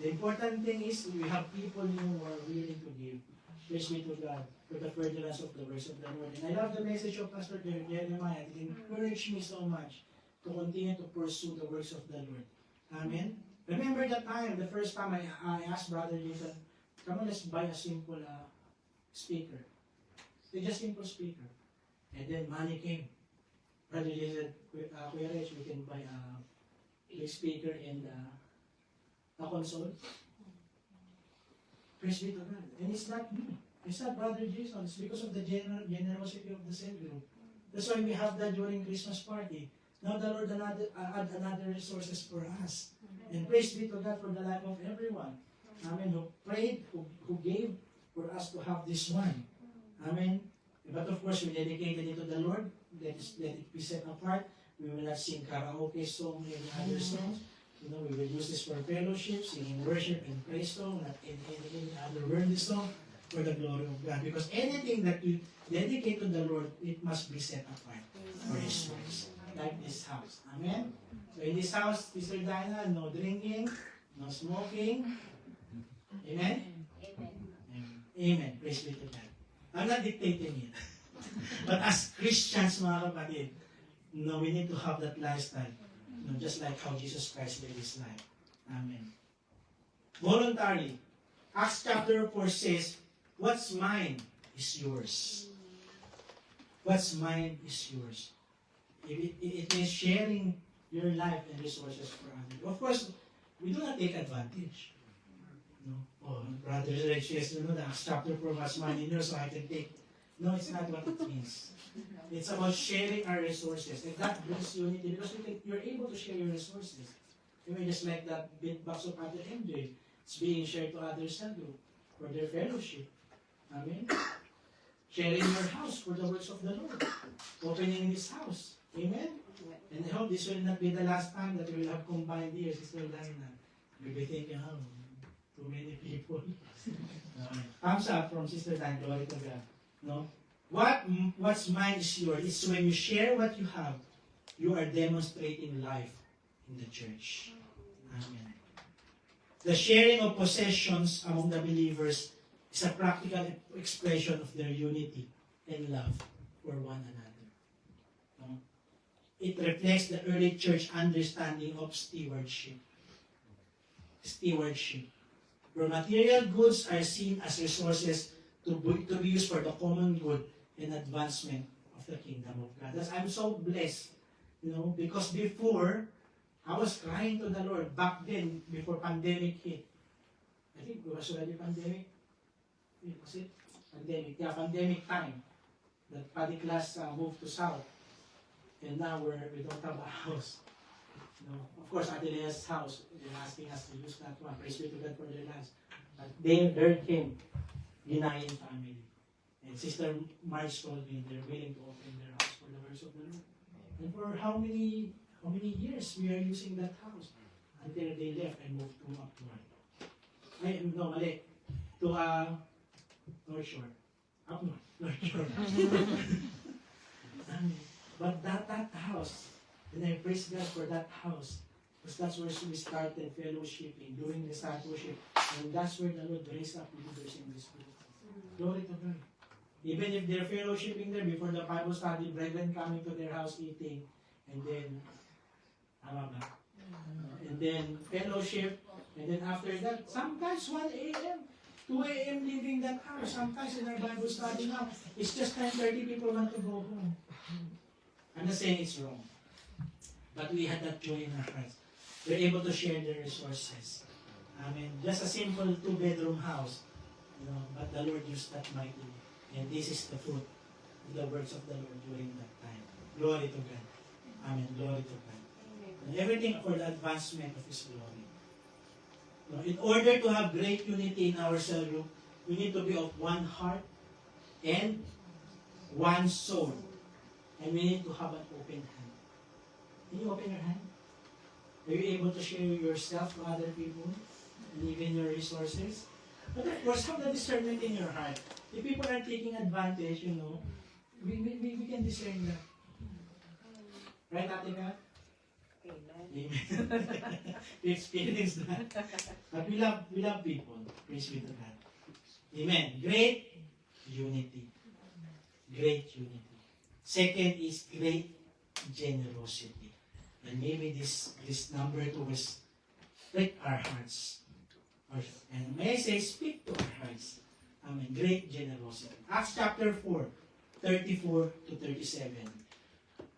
The important thing is we have people who are willing to give. Praise be to God for the furtherance of the words of the Lord. And I love the message of Pastor Jeremiah. It encouraged me so much to continue to pursue the works of the Lord. Amen? Remember that time, the first time I asked Brother Jason, come on, let's buy a simple speaker. It's just simple speaker. And then money came. Brother Jason, Kuya Rich, we can buy a speaker and a console. Praise be to God. And it's not me. It's not Brother Jason. It's because of the generosity of the cell group. That's why we have that during Christmas party. Now the Lord add another resources for us. And praise be to God for the life of everyone. Amen. Who prayed, who gave for us to have this one. Amen. But of course, we dedicated it to the Lord. Let it be set apart. We will not sing karaoke song and other songs. We will use this for fellowship, singing worship and praise song, not any other worldly song, for the glory of God. Because anything that you dedicate to the Lord, it must be set apart for His works. Like this house. Amen? So in this house, Sister Dinah, no drinking, no smoking. Amen? Amen. Praise be to God. I'm not dictating it. But as Christians, mga kapatid, we need to have that lifestyle. Just like how Jesus Christ lived His life. Amen. Voluntary. Acts chapter 4 says, what's mine is yours. What's mine is yours. It means sharing your life and resources for others. Of course, we do not take advantage. No. Oh, brother says, the Acts chapter 4 was mine in yours, so I can take. No, it's not what it means. It's about sharing our resources. And that brings unity because you're able to share your resources. Just like that bit box of other MJ. It's being shared to other cell group for their fellowship. Amen. Sharing your house for the works of the Lord. Opening this house. Amen. And I hope this will not be the last time that we will have combined here, Sister Lina. We'll be thinking, too many people. Thumbs up from Sister Lina. Glory to God. No? What's mine is yours. It's when you share what you have, you are demonstrating life in the church. Amen. The sharing of possessions among the believers is a practical expression of their unity and love for one another. No? It reflects the early church understanding of stewardship. Stewardship. Where material goods are seen as resources to be used for the common good and advancement of the kingdom of God. I'm so blessed, because before, I was crying to the Lord back then, before pandemic hit. I think it was already pandemic. Was it? Pandemic. Yeah, pandemic time. That Paddy class moved to South. And now we don't have a house. Of course, Adelea's house, they're asking us to use that one. Praise be to God for their lives. But there came Ginayan family. And Sister Marge told me they're willing to open their house for the works of the Lord. And for how many years we are using that house until they left and moved to up north. To North Shore. Up north. North Shore. But that house, and I praise God for that house, because that's where we started fellowshipping, doing discipleship, and that's where the Lord raised up leaders in this group. Glory to God. Even if they're fellowshipping there before the Bible study, brethren coming to their house eating, and then fellowship, and then after that, sometimes 1 a.m., 2 a.m. leaving that house. Sometimes in our Bible study now, it's just 10:30 people want to go home. I'm not saying it's wrong, but we had that joy in our hearts. We're able to share the resources. Amen. Just a simple 2-bedroom house, but the Lord used that mightily. And this is the fruit of the words of the Lord during that time. Glory to God. Amen. Glory to God. And everything for the advancement of His glory. In order to have great unity in our cell group, we need to be of one heart and one soul. And we need to have an open hand. Can you open your hand? Are you able to share yourself to other people? And even your resources? But of course, have the discernment in your heart. If people are taking advantage, we can discern that. Right, Ate Kat? Amen. We experience that. But we love people. Praise be to God. Amen. Great unity. Great unity. Second is great generosity. And maybe this number 2 is prick our hearts. And may I say, speak to our hearts. Amen. Great generosity. Acts chapter 4, 34 to 37.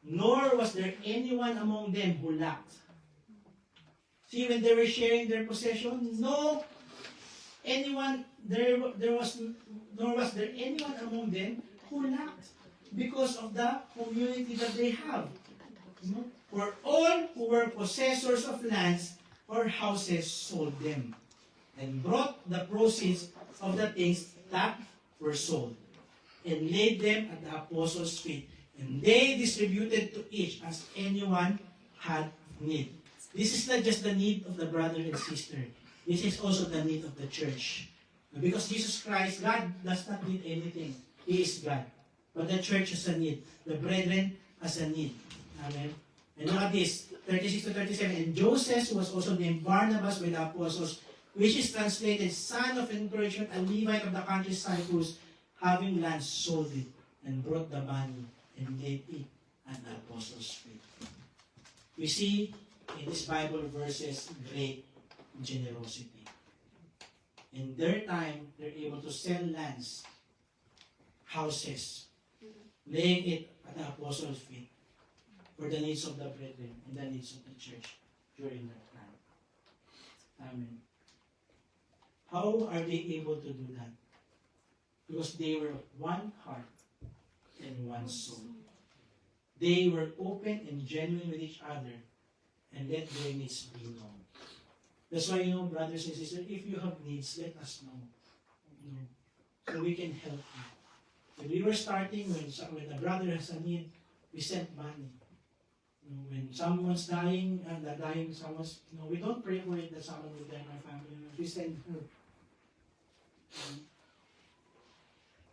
Nor was there anyone among them who lacked. See, when they were sharing their possession, nor was there anyone among them who lacked, because of the community that they have. For all who were possessors of lands or houses sold them, and brought the proceeds of the things that were sold, and laid them at the apostles' feet. And they distributed to each as anyone had need. This is not just the need of the brother and sister. This is also the need of the church. Because Jesus Christ, God does not need anything. He is God. But the church has a need. The brethren has a need. Amen. And look at this, 36 to 37. And Joseph was also named Barnabas with the apostles, which is translated son of encouragement, a Levite of the country Cyprus, having land sold it, and brought the money, and laid it at the apostles' feet. We see in these Bible verses great generosity. In their time, they're able to sell lands, houses, laying it at the apostles' feet for the needs of the brethren and the needs of the church during that time. Amen. How are they able to do that? Because they were of one heart and one soul. They were open and genuine with each other and let their needs be known. That's why, brothers and sisters, if you have needs, let us know. So we can help you. When we were starting, when a brother has a need, we sent money. When someone's dying, we don't pray for it that someone will die in our family. We send her.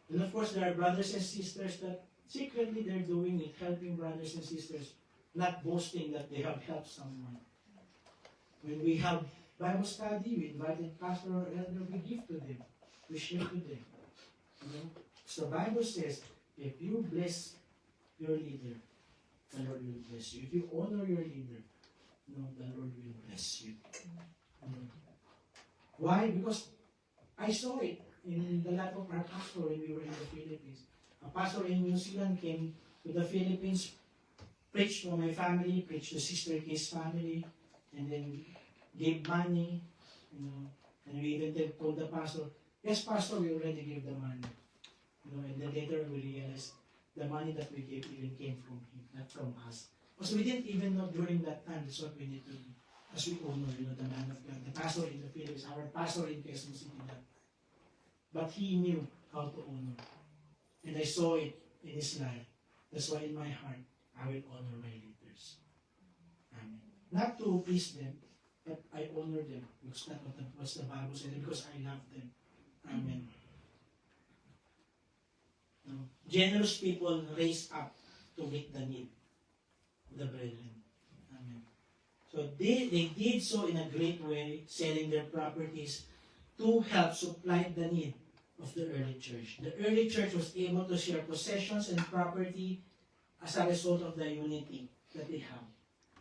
And of course, there are brothers and sisters that secretly they're doing it, helping brothers and sisters, not boasting that they have helped someone. When we have Bible study, we invited pastor or elder, we give to them, we share to them. So the Bible says, if you bless your leader, the Lord will bless you. If you honor your leader, the Lord will bless you. Why? Because I saw it in the life of our pastor when we were in the Philippines. A pastor in New Zealand came to the Philippines, preached to my family, preached to Sister Kay's family, and then gave money, and we even told the pastor, yes, pastor, we already gave the money. And then later we realized the money that we gave even came from him, not from us. Because we didn't even know during that time that's what we need to do. As we honor, the man of God, the pastor in the Philippines, our pastor in Quezon City that time. But he knew how to honor. And I saw it in his life. That's why in my heart, I will honor my leaders. Amen. Not to please them, but I honor them. Because that's what the Bible says, because I love them. Amen. Generous people raise up to meet the need of the brethren. Amen. So they did so in a great way, selling their properties to help supply the need of the early church. The early church was able to share possessions and property as a result of the unity that they have.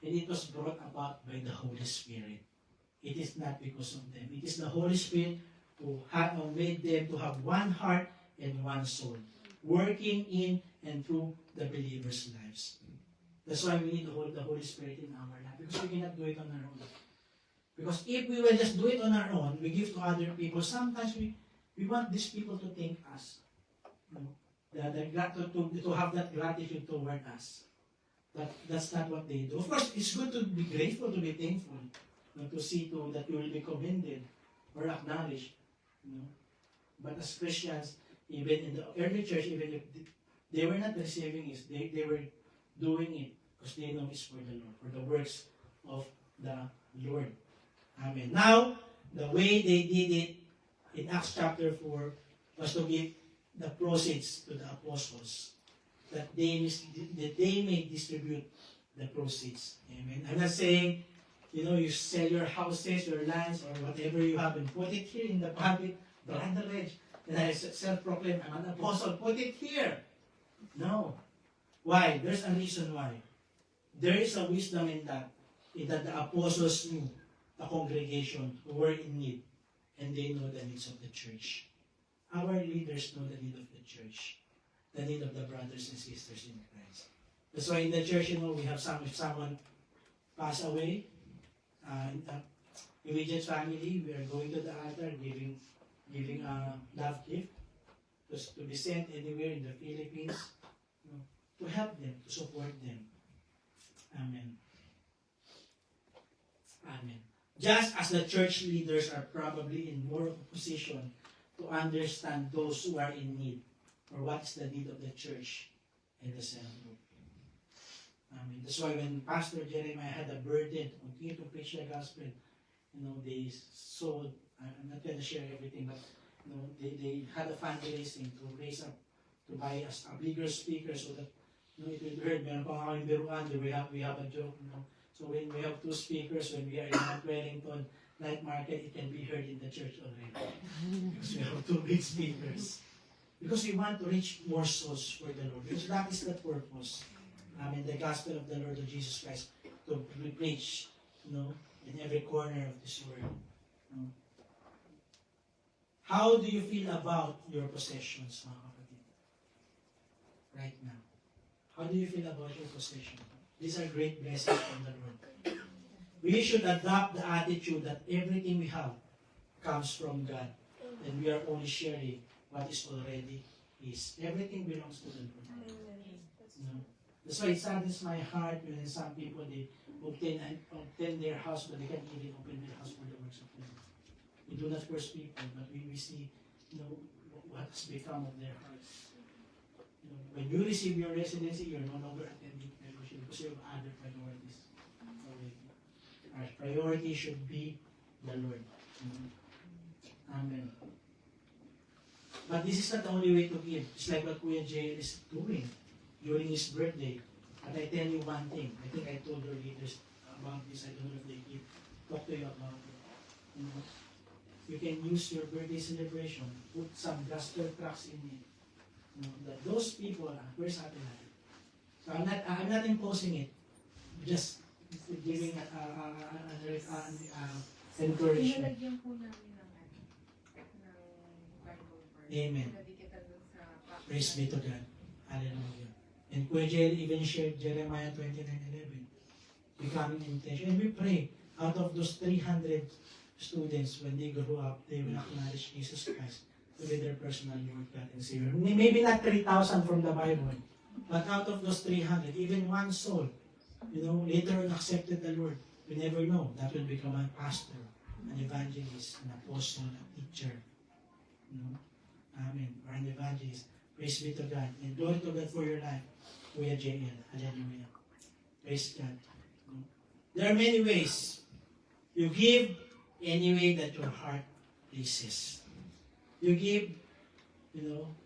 And it was brought about by the Holy Spirit. It is not because of them. It is the Holy Spirit who made them to have one heart and one soul, working in and through the believers' lives. That's why we need to hold the Holy Spirit in our life, because we cannot do it on our own. Because if we will just do it on our own, we give to other people, sometimes we want these people to thank us. To have that gratitude toward us. But that's not what they do. Of course, it's good to be grateful, to be thankful, to see that you will be commended or acknowledged. But as Christians, even in the early church, even if they were not receiving it, they were doing it because they know it's for the Lord, for the works of the Lord. Amen. Now, the way they did it in Acts chapter 4 was to give the proceeds to the apostles, that they may distribute the proceeds. Amen. I'm not saying, you sell your houses, your lands, or whatever you have and put it here in the public, Brother Reg, and I self-proclaim, I'm an apostle, put it here. No. Why? There's a reason why. There is a wisdom in that the apostles knew the congregation who were in need, and they know the needs of the church. Our leaders know the need of the church, the need of the brothers and sisters in Christ. That's why in the church, we have if someone pass away, immediate family, we are going to the altar, giving a love gift to be sent anywhere in the Philippines, to help them, to support them. Amen. Just as the church leaders are probably in more of a position to understand those who are in need, or what is the need of the church and the cell group. That's why when Pastor Jeremiah had a burden to continue to preach the gospel, they sold, I'm not going to share everything, but they had a fundraising to raise up, to buy a bigger speaker so that it will be heard. Meron pa kami biruan, we have a joke. So when we have 2 speakers, when we are in Mount Wellington night market, it can be heard in the church already. Because we have 2 big speakers. Because we want to reach more souls for the Lord. Because that is the purpose. The gospel of the Lord of Jesus Christ to be preached, in every corner of this world. How do you feel about your possessions, mga kapatid? Right now. How do you feel about your possessions? These are great blessings from the Lord. We should adopt the attitude that everything we have comes from God, and we are only sharing what is already His. Everything belongs to the Lord. That's why it saddens my heart when some people, they obtain their house, but they can't even open their house for the works of the Lord. We do not curse people, but we see, what has become of their hearts. When you receive your residency, you're no longer attending fellowship because you have other priorities already. Our priority should be the Lord. Amen. But this is not the only way to give. It's like what Kuya Jay is doing during his birthday. But I tell you one thing. I think I told your leaders about this. I don't know if they talk to you about it. You can use your birthday celebration, put some gospel tracks in it. That those people are, where's Ate Nat? So I'm not imposing it. Just giving encouragement. Amen. Praise be to God. Hallelujah. And Kuya Jel even shared Jeremiah 29:11. Becoming intention. And we pray, out of those 300 students, when they grow up, they will acknowledge Jesus Christ to be their personal Lord, God, and Savior. Maybe not 3,000 from the Bible, but out of those 300, even one soul, later on accepted the Lord. We never know. That will become a pastor, an evangelist, an apostle, a teacher. Amen. Or an evangelist. Praise be to God. And glory to God for your life. Kuya J.L. Hallelujah. Praise God. There are many ways. You give any way that your heart pleases. You give,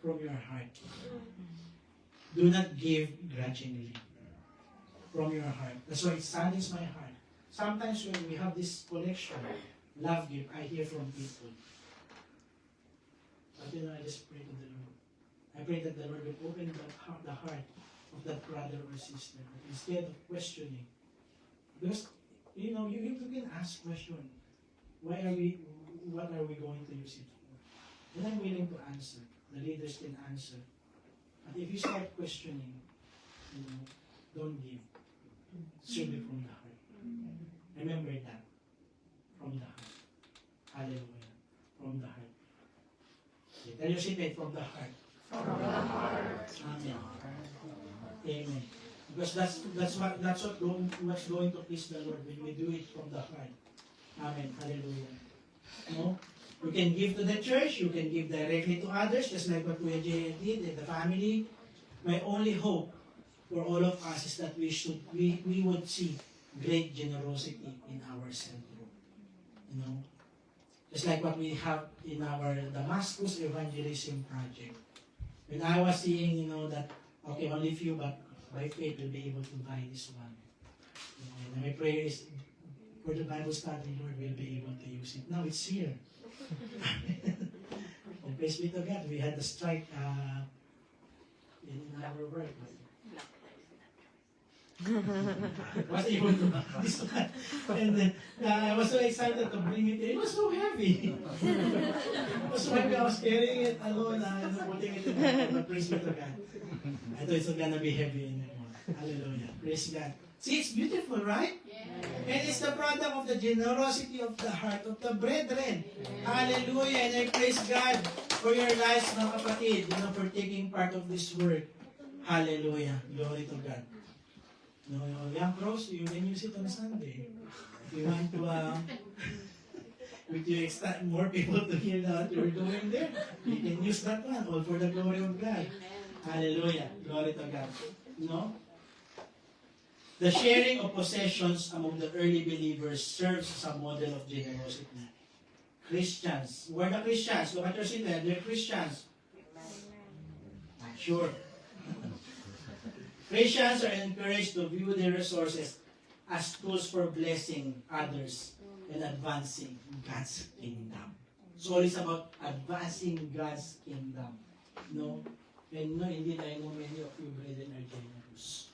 from your heart. Do not give grudgingly. From your heart. That's why it saddens my heart. Sometimes when we have this collection, love gift, I hear from people. But I just pray to the Lord. I pray that the Lord will open the heart of that brother or sister. Instead of questioning. Because, you can ask question. What are we going to use it for? And I'm willing to answer. The leaders can answer. But if you start questioning, don't give. It should be from the heart. Remember that. From the heart. Hallelujah. From the heart. Okay, tell your seatmate, from the heart. From the heart. Amen. Amen. Because that's what's going to please the Lord when we do it from the heart. Amen. Hallelujah. You can give to the church, you can give directly to others, just like what Kuya Jay did in the family. My only hope for all of us is that we would see great generosity in our cell group. Just like what we have in our Damascus Evangelism Project. When I was seeing, that, okay, only few, but by faith we'll be able to buy this one. And my prayer is, for the Bible study, Lord, we'll be able to use it. Now it's here. And praise be to God, we had a strike in our work. Was able to buy this one. And then I was so excited to bring it. It was so heavy. That's why I was carrying it alone and putting it in my hand. But praise be to God. I thought it's not gonna be heavy anymore. Hallelujah. Praise God. See, it's beautiful, right? And it's the product of the generosity of the heart of the brethren. Hallelujah. And I praise God for your lives, mga kapatid, for taking part of this work. Hallelujah. Glory to God. Young pros, you can use it on Sunday. you want to, would you expect more people to hear that you're doing there? You can use that one, all for the glory of God. Hallelujah. Glory to God. You know? The sharing of possessions among the early believers serves as a model of generosity. Christians. Who are the Christians? Look at your seat there. They're Christians. Sure. Christians are encouraged to view their resources as tools for blessing others and advancing God's kingdom. So it's about advancing God's kingdom. No? And no, indeed, I know many of you brethren are generous.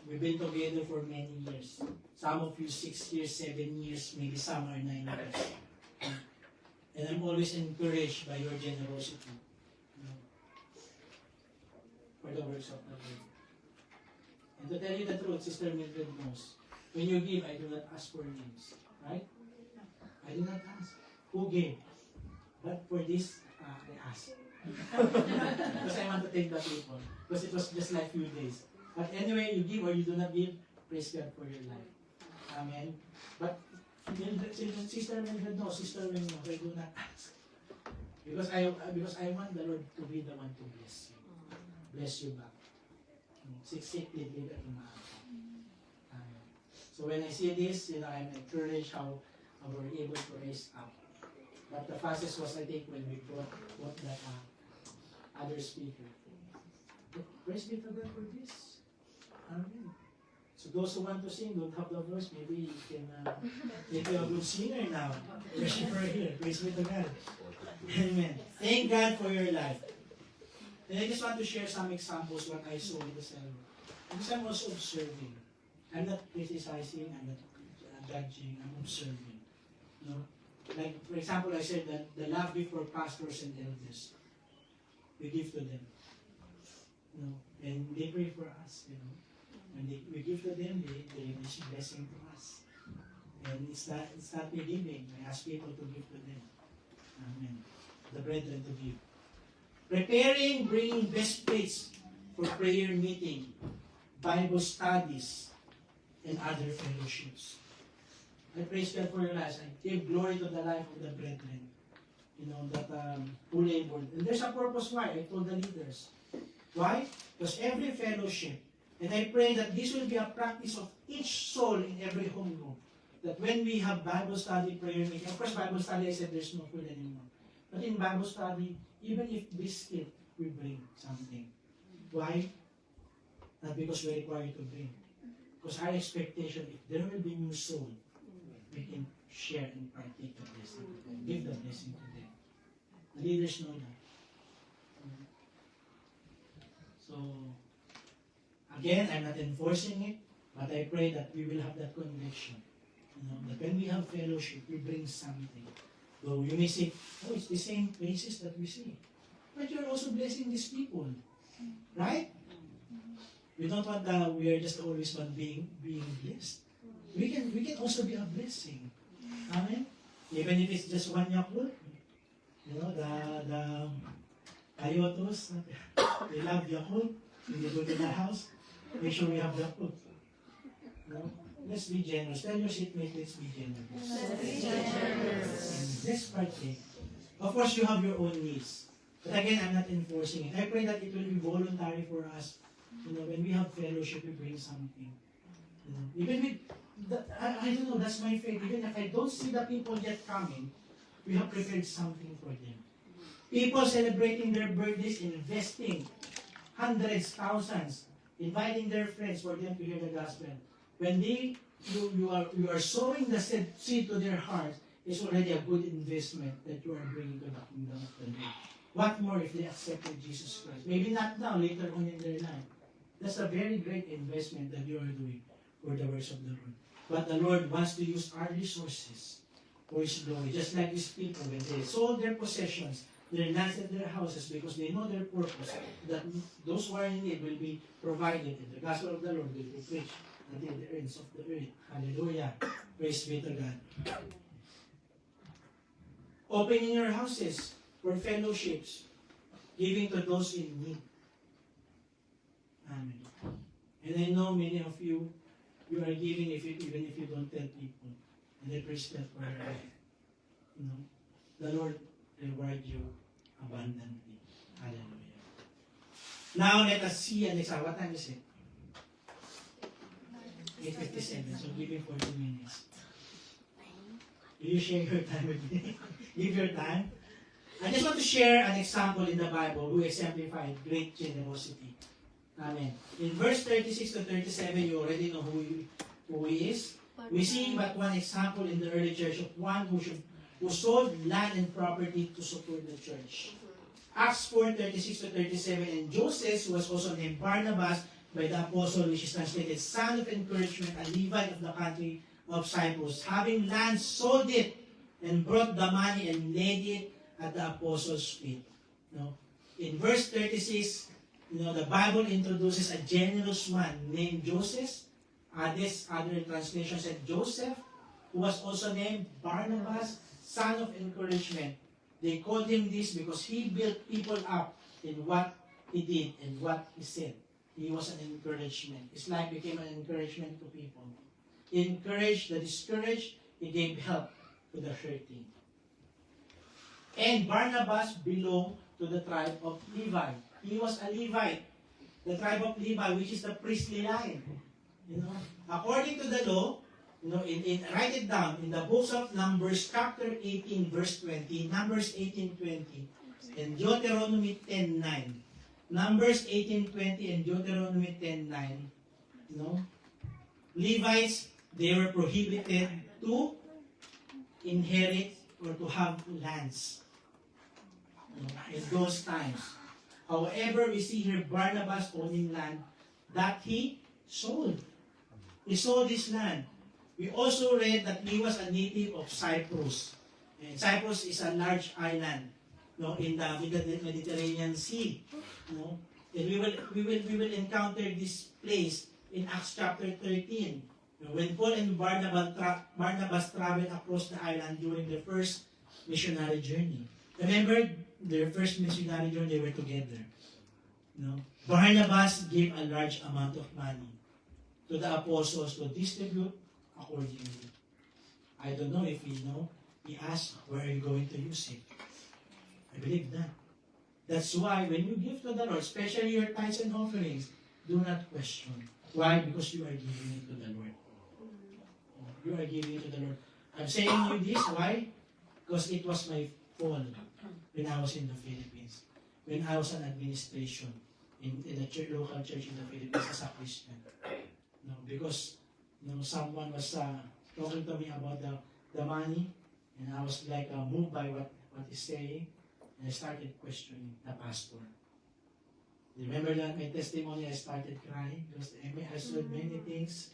We've been together for many years. Some of you 6 years, 7 years, maybe some are 9 years. And I'm always encouraged by your generosity. For the works of the Lord. And to tell you the truth, Sister Mildred knows, when you give, I do not ask for names. Right? I do not ask. Who gave? But for this, I ask. Because I want to thank the people. Because it was just like few days. But anyway, you give or you do not give, praise God for your life. Amen. But Sister Mildred knows, Sister Wing knows, I do not ask. Because I want the Lord to be the one to bless you. Bless you back. Siksik, live at Amen. So when I see this, I'm encouraged how we were able to raise up. But the fastest was, I think, when we brought that other speaker. Praise be to God for this. Amen. So those who want to sing, don't have the voice, maybe you can make you a good singer now. Worshiper here. Praise be to God. Amen. Thank God for your life. And I just want to share some examples what I saw in the cell. Because I'm also observing. I'm not criticizing, I'm not judging, I'm observing. You know? Like, for example, I said that the love before pastors and elders. We give to them. You know? And they pray for us, you know. When we give to them, they release blessing to us. And it's not me giving. I ask people to give to them. Amen. The brethren to give. Preparing, bringing best plates for prayer meeting, Bible studies, and other fellowships. I praise God for your lives. I give glory to the life of the brethren, you know, that who labored. And there's a purpose why. I told the leaders. Why? Because every fellowship, and I pray that this will be a practice of each soul in every home group. That when we have Bible study, prayer meeting, of course Bible study, I said there's no food anymore. But in Bible study, even if biscuit, we bring something. Why? Not because we're required to bring. Because our expectation, if there will be new soul, we can share and partake the blessing to them, give the blessing to them. The leaders know that. So, again, I'm not enforcing it, but I pray that we will have that conviction. You know, that when we have fellowship, we bring something. So you may say, oh, it's the same faces that we see. But you're also blessing these people. Right? We don't want that we are just always one being blessed. We can also be a blessing. Amen? Even if it's just one Yakult. You know, the Coyotes, they love Yakult. When they go to the house, make sure we have Yakult. You know? Let's be generous. Tell your seatmate, let's be generous. Let's be generous. And let's partake. Of course, you have your own needs. But again, I'm not enforcing it. I pray that it will be voluntary for us. You know, when we have fellowship, we bring something. You know, even with, I don't know, that's my faith. Even if I don't see the people yet coming, we have prepared something for them. People celebrating their birthdays, investing hundreds, thousands, inviting their friends for them to hear the gospel. When you are sowing the seed to their hearts, it's already a good investment that you are bringing to the kingdom of the Lord. What more if they accepted Jesus Christ? Maybe not now, later on in their life. That's a very great investment that you are doing for the works of the Lord. But the Lord wants to use our resources for His glory. Just like these people, when they sold their possessions, they ransacked their houses because they know their purpose, that those who are in need will be provided, and the gospel of the Lord will be preached until the ends of the earth. Hallelujah. Praise be to God. Opening your houses for fellowships, giving to those in need. Amen. And I know many of you you are giving even if you don't tell people. And I praise God for the Lord reward you abundantly. Hallelujah. Now let us see an example. What time is it? 8:57. So give me 40 minutes. Will you share your time with me? Give your time. I just want to share an example in the Bible who exemplified great generosity. Amen. In verse 36 to 37, you already know who he is. We see but one example in the early church of one who sold land and property to support the church. Acts 4:36 to 37, and Joseph, who was also named Barnabas by the apostle, which is translated son of encouragement, a Levite of the country of Cyprus, having land, sold it, and brought the money and laid it at the apostles' feet. In verse 36, the Bible introduces a generous man named Joseph. This other translation said Joseph, who was also named Barnabas, son of encouragement. They called him this because he built people up in what he did and what he said. He was an encouragement. His life became an encouragement to people. He encouraged the discouraged. He gave help to the hurting. And Barnabas belonged to the tribe of Levi. He was a Levite. The tribe of Levi, which is the priestly line. According to the law, write it down in the books of Numbers, chapter 18, verse 20, Numbers 18:20, and Deuteronomy 10:9. Numbers 18:20 and Deuteronomy 10:9. Levites, they were prohibited to inherit or to have lands in those times. However, we see here Barnabas owning land that he sold. He sold his land. We also read that he was a native of Cyprus. And Cyprus is a large island, in the Mediterranean Sea. And we will encounter this place in Acts chapter 13. When Paul and Barnabas traveled across the island during the first missionary journey. Remember, their first missionary journey, they were together. Barnabas gave a large amount of money to the apostles to distribute accordingly. I don't know if he asked, where are you going to use it? I believe that. That's why when you give to the Lord, especially your tithes and offerings, do not question. Why? Because you are giving it to the Lord. You are giving it to the Lord. I'm saying you this, why? Because it was my fault when I was in the Philippines. When I was an administration in the local church in the Philippines as a Christian. Because someone was talking to me about the money, and I was like moved by what he's saying, and I started questioning the pastor. Remember that my testimony, I started crying because I saw many things,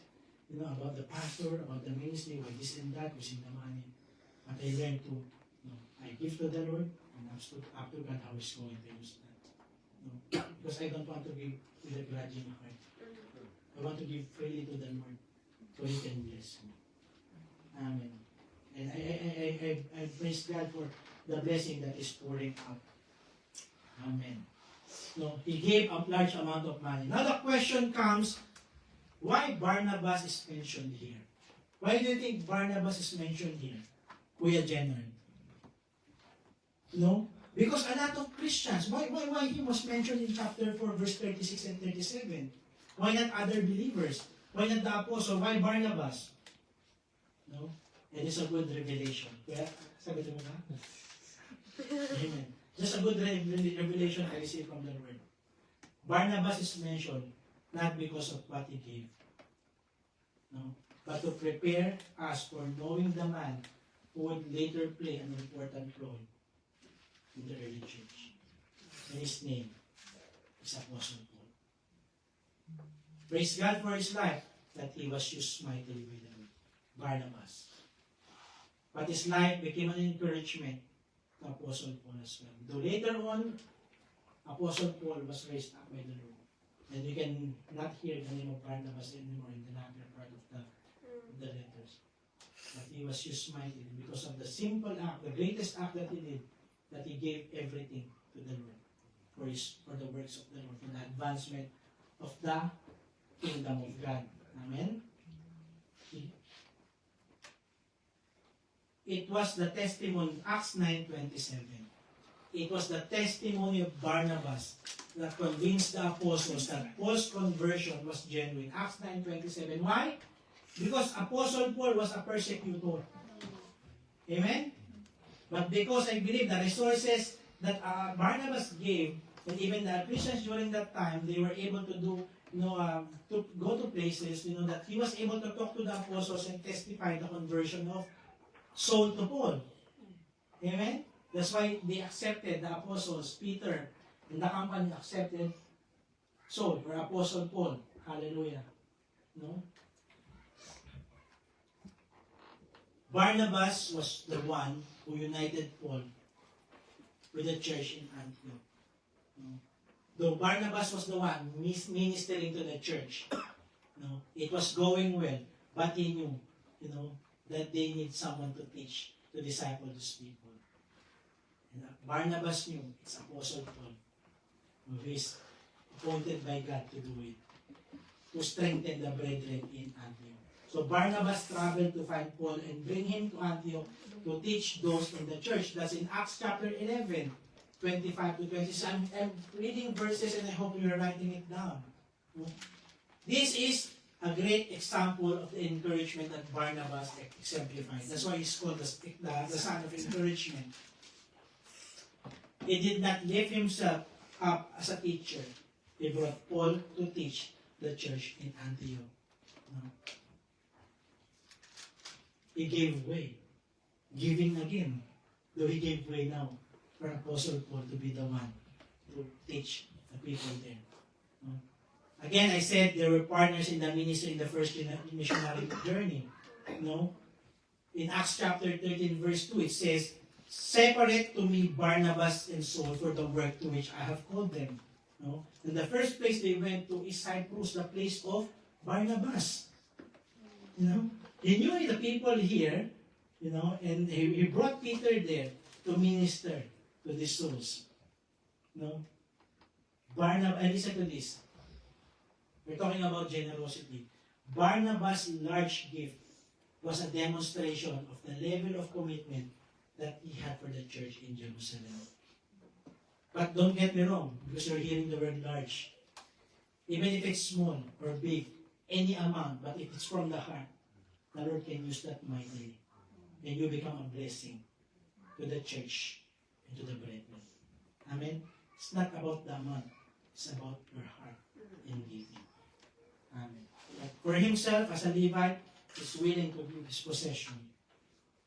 about the pastor, about the ministry, why this and that, using the money. But I learned to, I give to the Lord, and up to God how He's going to use that. Because I don't want to give with a grudging heart. I want to give freely to the Lord, so He can bless me. Amen. And I praise God for the blessing that is pouring out. Amen. He gave a large amount of money. Now the question comes, why Barnabas is mentioned here? Why do you think Barnabas is mentioned here? Kuya General. Because a lot of Christians, why he was mentioned in chapter 4, verse 36 and 37? Why not other believers? Why not the apostle? Why Barnabas? And it's a good revelation. Kaya, sabi mo na? Amen. Just a good revelation I received from the Lord. Barnabas is mentioned not because of what he gave, but to prepare us for knowing the man who would later play an important role in the early church. And his name is Apostle Paul. Praise God for his life, that he was used mightily with Barnabas. But his life became an encouragement to Apostle Paul as well. Though later on, Apostle Paul was raised up by the Lord. And you can not hear the name of Barnabas anymore in the latter part of the letters. But he was used mightily because of the simple act, the greatest act that he did, that he gave everything to the Lord for the works of the Lord, for the advancement of the kingdom of God. Amen? It was the testimony, Acts 9:27. It was the testimony of Barnabas that convinced the apostles that Paul's conversion was genuine. Acts 9:27. Why? Because Apostle Paul was a persecutor. Amen? But because I believe the resources that Barnabas gave, and even the Christians during that time, they were able to do, to go to places, that he was able to talk to the apostles and testify the conversion of Saul to Paul. Amen? That's why they accepted, the apostles, Peter, and the company accepted Saul, or Apostle Paul. Hallelujah. No? Barnabas was the one who united Paul with the church in Antioch. No? Though Barnabas was the one ministering to the church, it was going well, but he knew, that they need someone to teach, to disciple these people. And Barnabas knew it's Apostle Paul who is appointed by God to do it, to strengthen the brethren in Antioch. So Barnabas traveled to find Paul and bring him to Antioch to teach those in the church. That's in Acts chapter 11, 25 to 27. I'm reading verses and I hope you're writing it down. This is a great example of the encouragement that Barnabas exemplified. That's why he's called the son of encouragement. He did not lift himself up as a teacher. He brought Paul to teach the church in Antioch. He gave way. Giving again. Though he gave way now for Apostle Paul to be the one to teach the people there. Again, I said they were partners in the ministry in the first missionary journey. In Acts chapter 13, verse 2, it says, "Separate to me Barnabas and Saul for the work to which I have called them." In the first place they went to is Cyprus, the place of Barnabas. He knew the people here, and he brought Peter there to minister to the souls. Barnabas, and listen to this. We're talking about generosity. Barnabas' large gift was a demonstration of the level of commitment that he had for the church in Jerusalem. But don't get me wrong, because you're hearing the word large. Even if it's small or big, any amount, but if it's from the heart, the Lord can use that mightily. And you become a blessing to the church and to the brethren. Amen? It's not about the amount. It's about your heart in giving. Amen. But for himself, as a Levite, he's willing to give his possession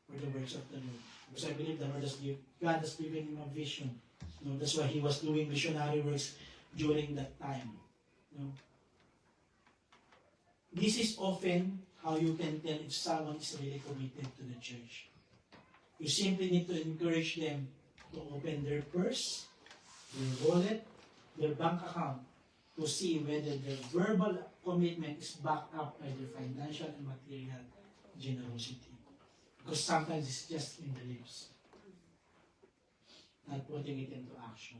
for the works of the Lord. Because I believe the Lord God has given him a vision. That's why he was doing missionary works during that time. This is often how you can tell if someone is really committed to the church. You simply need to encourage them to open their purse, their wallet, their bank account, to see whether their verbal commitment is backed up by their financial and material generosity. Because sometimes it's just in the lips, not putting it into action.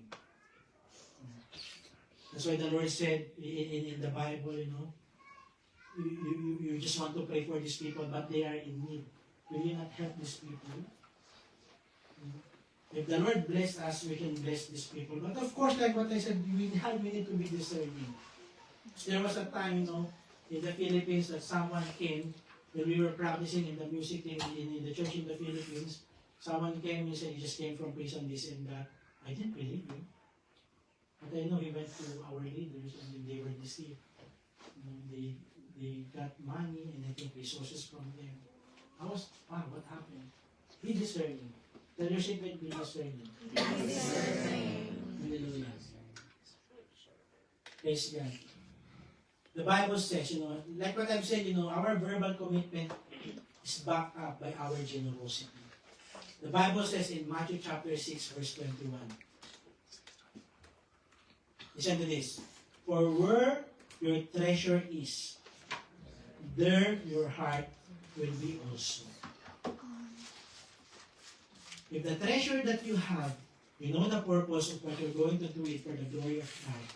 That's why the Lord said in the Bible, you just want to pray for these people, but they are in need. Will you not help these people? If the Lord bless us, we can bless these people. But of course, like what I said, we need to be discerning. So there was a time, in the Philippines that someone came, when we were practicing in the music in the church in the Philippines, someone came and said, he just came from prison, this and that. I didn't believe him. But I know he went to our leaders and they were deceived. They got money and I think resources from them. I was, wow, what happened? Be discerning. The leadership will be discerning. Hallelujah. Praise God. The Bible says, like what I've said, our verbal commitment is backed up by our generosity. The Bible says in Matthew chapter 6, verse 21. Listen to this. For where your treasure is, there your heart will be also. If the treasure that you have, you know the purpose of what you're going to do it for the glory of God,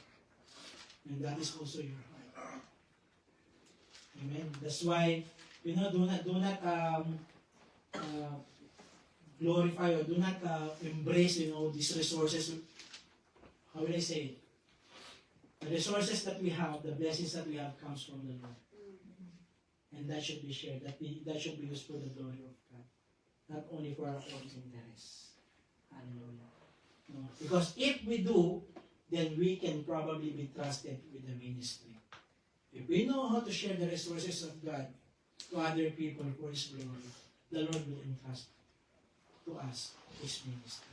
and that is also your heart. Amen. That's why uh, glorify or do not embrace, these resources. How will I say it? The resources that we have, the blessings that we have comes from the Lord. And that should be shared. That should be used for the glory of God. Not only for our own interest. Hallelujah. No. Because if we do, then we can probably be trusted with the ministry. If we know how to share the resources of God to other people for His glory, the Lord will entrust to us His ministry.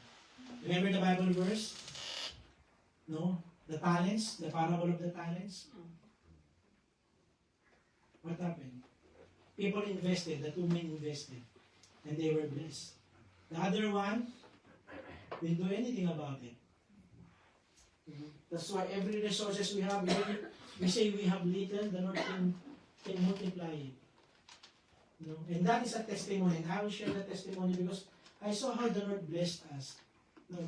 Remember the Bible verse? No? The talents, the parable of the talents. What happened? People invested, the 2 men invested, and they were blessed. The other one didn't do anything about it. That's why every resources we have, we say we have little, the Lord can multiply it. And that is a testimony, and I will share the testimony because I saw how the Lord blessed us.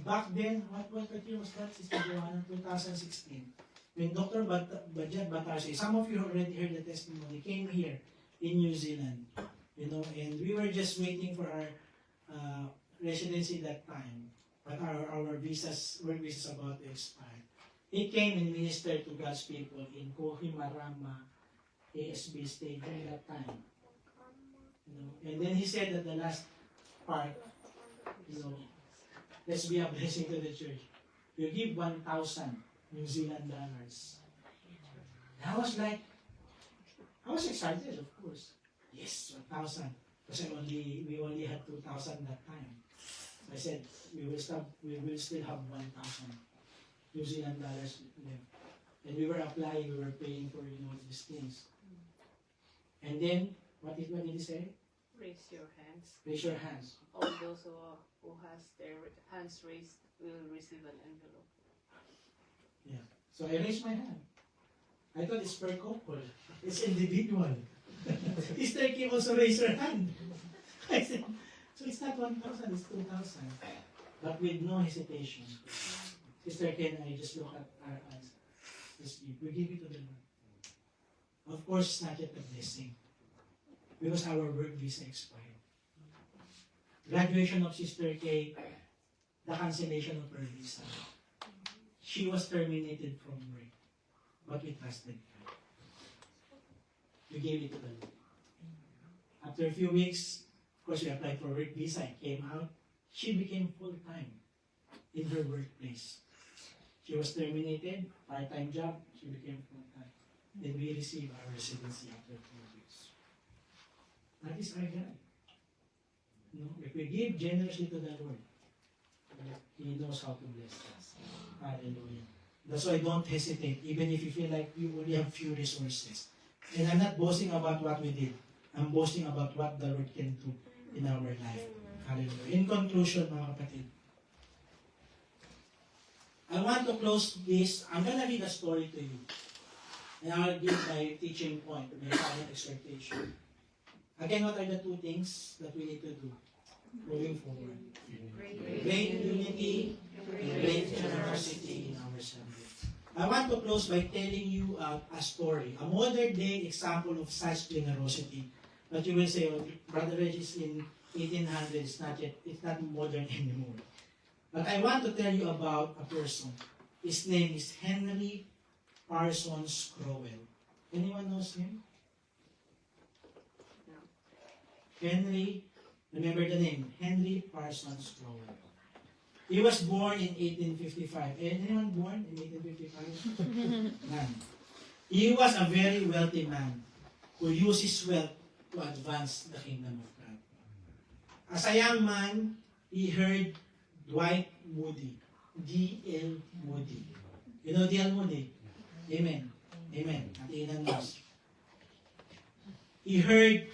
Back then, what year was that, Sister Joanna? 2016. When Dr. Bajat Batarse, some of you already heard the testimony, came here in New Zealand, and we were just waiting for our residency that time, but our work visas about to expire. He came and ministered to God's people in Kohimarama ASB stage during that time. And then he said at the last part, let's be a blessing to the church. You give 1,000 New Zealand dollars. And I was excited, of course. Yes, 1,000. Because we only had 2,000 that time. So I said, we will still have 1,000 New Zealand dollars left. And we were applying, we were paying for, these things. And then, what did he say? Raise your hands. Raise your hands. All those who has their hands raised will receive an envelope. Yeah. So I raised my hand. I thought it's per couple. It's individual. Sister Kim also raised her hand. I said, so it's not 1,000, it's 2,000. But with no hesitation. Sister Ken, I just look at our eyes. We give it to the Lord. Of course, it's not yet a blessing. Because our work visa expired. Graduation of Sister K, the cancellation of her visa. She was terminated from work. But we trusted God. We gave it to the Lord. After a few weeks, of course, we applied for work visa. It came out. She became full-time in her workplace. She was terminated, part-time job. She became full-time. Then we received our residency after 2 weeks. That is our God. If we give generously to the Lord, He knows how to bless us. Hallelujah. That's why don't hesitate, even if you feel like you only have few resources. And I'm not boasting about what we did. I'm boasting about what the Lord can do in our life. Hallelujah. In conclusion, mga kapatid, I want to close this. I'm going to read a story to you. And I'll give my teaching point, my final exhortation. Again, what are the 2 things that we need to do moving forward? Great unity and great generosity in our assembly. I want to close by telling you a story, a modern day example of such generosity. But you will say, oh, Brother Regis in 1800s, it's not modern anymore. But I want to tell you about a person. His name is Henry Parsons Crowell. Anyone knows him? Henry, remember the name, Henry Parsons Crowell. He was born in 1855. Anyone born in 1855? None. He was a very wealthy man who used his wealth to advance the kingdom of God. As a young man, he heard Dwight Moody, D.L. Moody. You know D.L. Moody? Amen. Amen. At ilan knows. He heard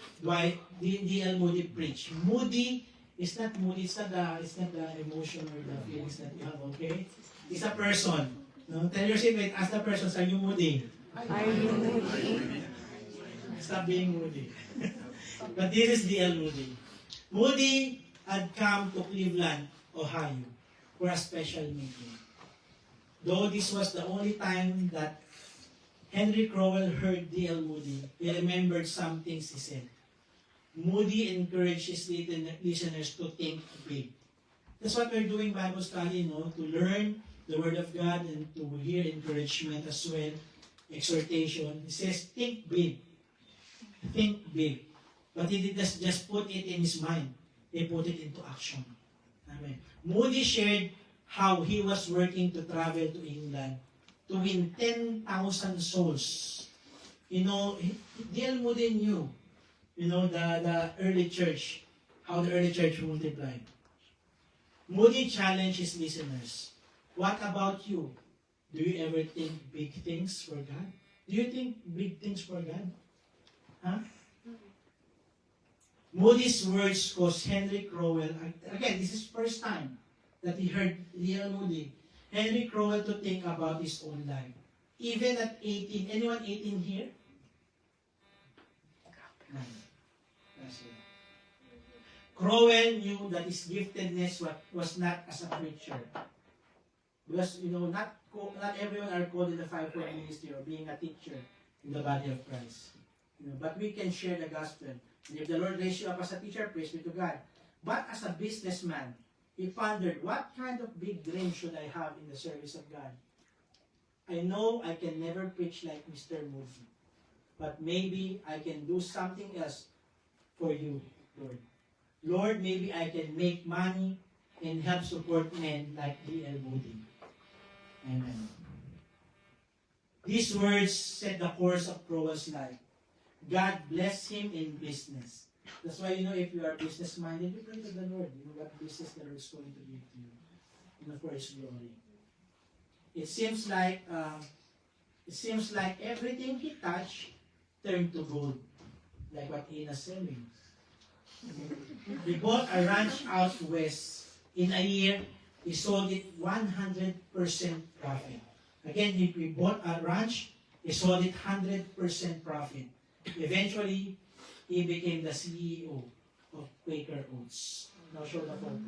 D.L. Moody preach. Moody is not Moody. It's not the emotion or the feelings that you have. Okay, it's a person. No, tell your seatmate, ask the person, are you Moody? Are you moody? Stop being Moody. But this is D.L. Moody. Moody had come to Cleveland, Ohio, for a special meeting. Though this was the only time that Henry Crowell heard D.L. Moody, he remembered some things he said. Moody encourages listeners to think big. That's what we're doing Bible study, no? To learn the Word of God and to hear encouragement as well, exhortation. He says, think big. Think big. But he didn't just put it in his mind. He put it into action. Amen. Moody shared how he was working to travel to England to win 10,000 souls. You know, D.L. Moody knew, you know, the early church, how the early church multiplied. Moody challenged his listeners. What about you? Do you ever think big things for God? Do you think big things for God? Huh? Moody's words caused Henry Crowell, again, this is first time that he heard D.L. Moody, Henry Crowell to think about his own life. Even at 18, anyone 18 here? None. That's it. Crowell knew that his giftedness was not as a preacher. Because, you know, not everyone are called in the fivefold ministry or being a teacher in the body of Christ. You know, but we can share the gospel. And if the Lord raised you up as a teacher, praise be to God. But as a businessman, he pondered, what kind of big dream should I have in the service of God? I know I can never preach like Mr. Moody, but maybe I can do something else for you, Lord. Lord, maybe I can make money and help support men like D.L. Moody. Amen. These words set the course of Crowell's life. God bless him in business. That's why, you know, if you are business-minded, you pray to the Lord. You know what business the Lord is going to give to you, you know, for His glory. It seems like everything he touched turned to gold, like what Ina's saying. He bought a ranch out west. In a year, he sold it 100% profit. Again, he bought a ranch, he sold it 100% profit. Eventually, he became the CEO of Quaker Oats. Now show the photo.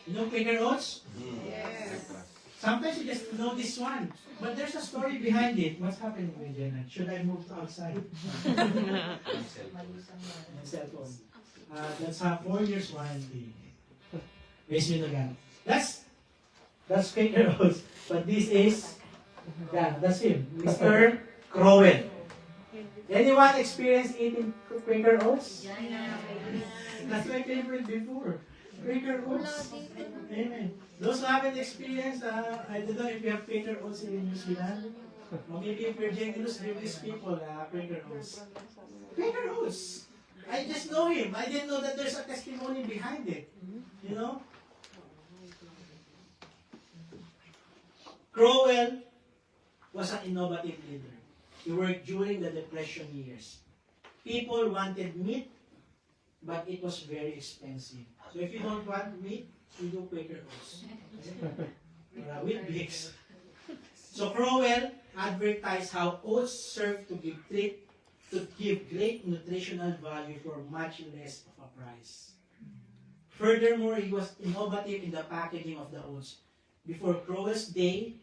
You know Quaker Oats? Yes. Sometimes you just know this one, but there's a story behind it. What's happening with Jenna? Should I move to outside? My cell phone. That's a 4 years warranty. Praise be to God. That's Quaker Oats. But this is, yeah, that's him. Mr. Crowell. Anyone experienced eating Quaker Oats? That's my favorite before. Quaker Oats. Amen. Those who haven't experienced, I don't know if you have Quaker Oats here in New Zealand. Or maybe if you're generous, give these people Quaker Oats. Quaker Oats. I just know him. I didn't know that there's a testimony behind it. You know? Crowell was an innovative leader. He worked during the Depression years. People wanted meat, but it was very expensive. So if you don't want meat, you do Quaker Oats. With Bix. So Crowell advertised how oats serve to give great nutritional value for much less of a price. Furthermore, he was innovative in the packaging of the oats. Before Crowell's day,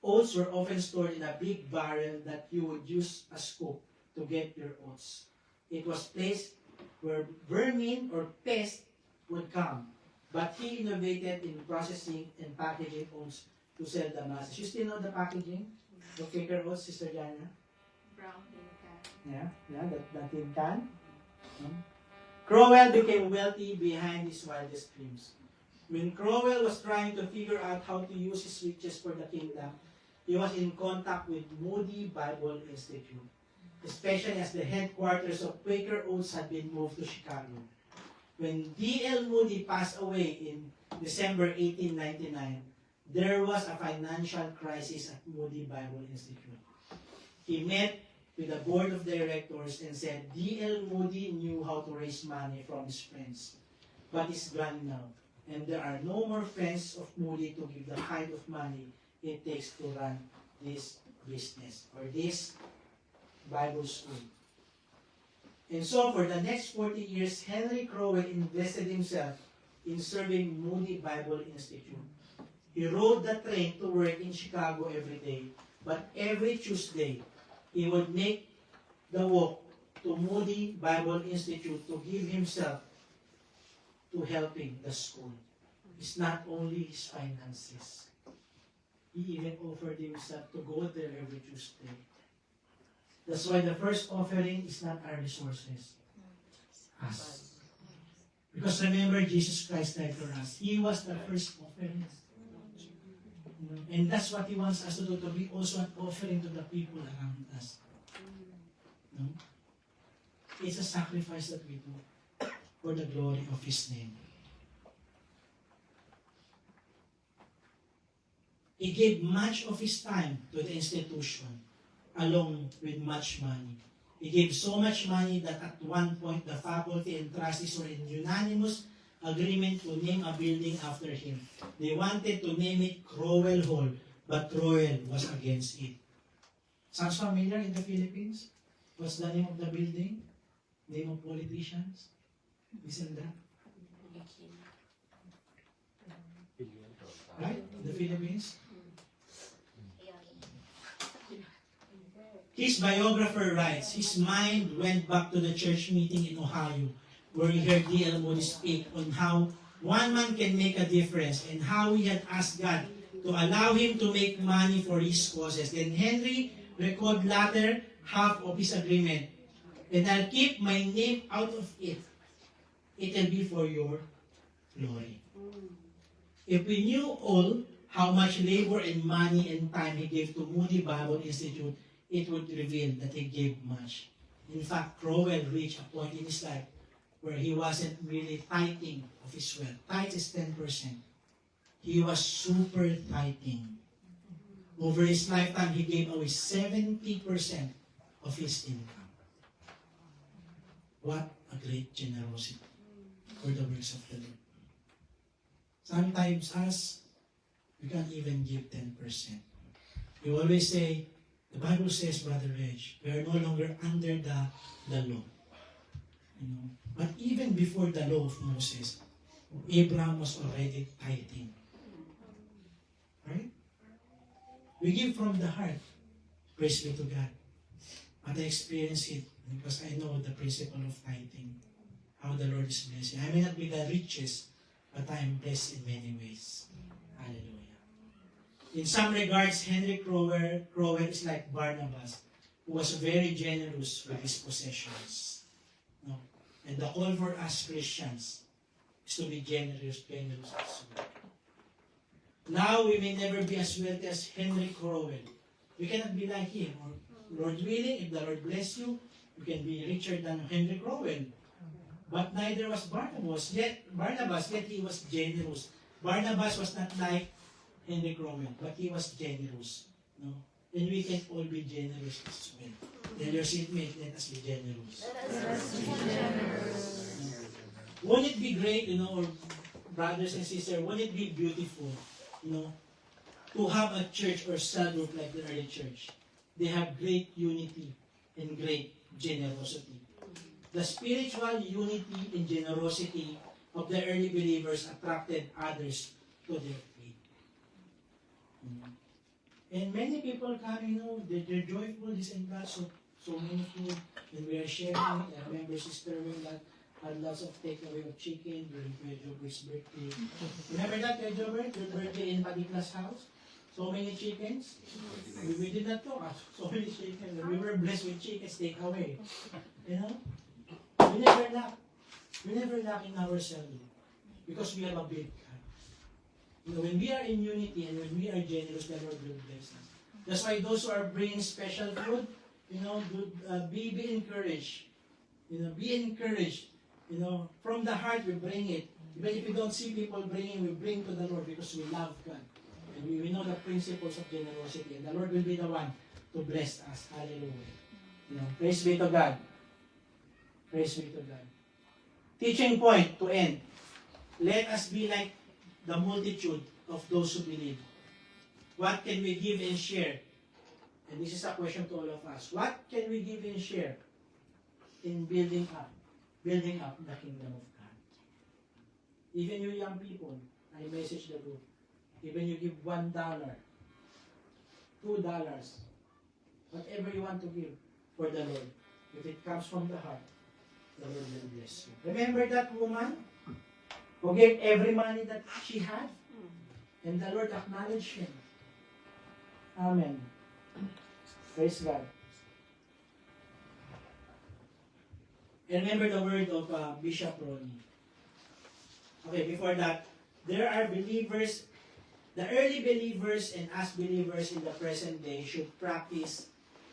oats were often stored in a big barrel that you would use a scoop to get your oats. It was placed where vermin or pests would come, but he innovated in processing and packaging oats to sell the masses. You still know the packaging of Quaker Oats, Sister Jana? Brown tin can. Yeah, that tin can. Crowell became wealthy behind his wildest dreams. When Crowell was trying to figure out how to use his riches for the kingdom, he was in contact with Moody Bible Institute, especially as the headquarters of Quaker Oats had been moved to Chicago. When D.L. Moody passed away in December 1899, there was a financial crisis at Moody Bible Institute. He met with the board of directors and said D.L. Moody knew how to raise money from his friends, but he's gone now, and there are no more friends of Moody to give the kind of money it takes to run this business or this Bible school. And so for the next 40 years, Henry Crowell invested himself in serving Moody Bible Institute. He rode the train to work in Chicago every day, but every Tuesday, he would make the walk to Moody Bible Institute to give himself to helping the school. It's not only his finances. He even offered himself to go there every Tuesday. That's why the first offering is not our resources. Us. Because remember, Jesus Christ died for us. He was the first offering. And that's what He wants us to do, to be also an offering to the people around us. No? It's a sacrifice that we do for the glory of His name. He gave much of his time to the institution, along with much money. He gave so much money that at one point the faculty and trustees were in unanimous agreement to name a building after him. They wanted to name it Crowell Hall, but Crowell was against it. Sounds familiar in the Philippines? What's the name of the building? Name of politicians? Isn't that? Right? In the Philippines? His biographer writes, his mind went back to the church meeting in Ohio, where he heard D.L. Moody speak on how one man can make a difference and how he had asked God to allow him to make money for his causes. Then Henry recalled latter half of his agreement, and I'll keep my name out of it. It'll be for your glory. If we knew all how much labor and money and time he gave to Moody Bible Institute, it would reveal that he gave much. In fact, Crowell reached a point in his life where he wasn't really tithing of his wealth. Tithe is 10%. He was super tithing. Over his lifetime, he gave away 70% of his income. What a great generosity for the works of the Lord. Sometimes us, we can't even give 10%. You always say, the Bible says, Brother Reg, we are no longer under the law. You know? But even before the law of Moses, Abraham was already tithing. Right? We give from the heart. Praise be to God. But I experience it because I know the principle of tithing. How the Lord is blessing. I may not be the richest, but I am blessed in many ways. Hallelujah. In some regards, Henry Crowell is like Barnabas, who was very generous with his possessions. No? And the call for us Christians is to be generous as well. Now we may never be as wealthy as Henry Crowell. We cannot be like him. Or, Lord willing, if the Lord bless you, you can be richer than Henry Crowell. But neither was Barnabas, yet he was generous. Barnabas was not like Henry Crowell, but he was generous. No? And we can all be generous as well. Tell your seatmate, let us be generous. Let us be generous. Won't it be great, or brothers and sisters, won't it be beautiful, to have a church or cell group like the early church? They have great unity and great generosity. The spiritual unity and generosity of the early believers attracted others to their faith. And many people come, they're joyful, this and that, so many food, and we are sharing. I remember Sister Will had lots of takeaway of chicken during Kuya Jobert's birthday. Remember that, Kuya Jobert, your birthday in Padicla's house? So many chickens. We did not talk. So many chickens. We were blessed with chickens takeaway. We never lack. We never lack in our cell because we have a big God. When we are in unity and when we are generous, the Lord will bless us. That's why those who are bringing special food, be encouraged. Be encouraged. From the heart we bring it. Even if we don't see people bringing, we bring to the Lord because we love God. And we know the principles of generosity. And the Lord will be the one to bless us. Hallelujah. Praise be to God. Praise be to God. Teaching point to end. Let us be like the multitude of those who believe. What can we give and share? And this is a question to all of us. What can we give and share in building up the kingdom of God? Even you young people, I message the group. Even you give $1, $2, whatever you want to give for the Lord. If it comes from the heart, the Lord will bless you. Remember that woman who gave every money that she had? And the Lord acknowledged him. Amen. Praise God. And remember the word of Bishop Ronnie. Okay, before that, there are believers, the early believers and us believers in the present day should practice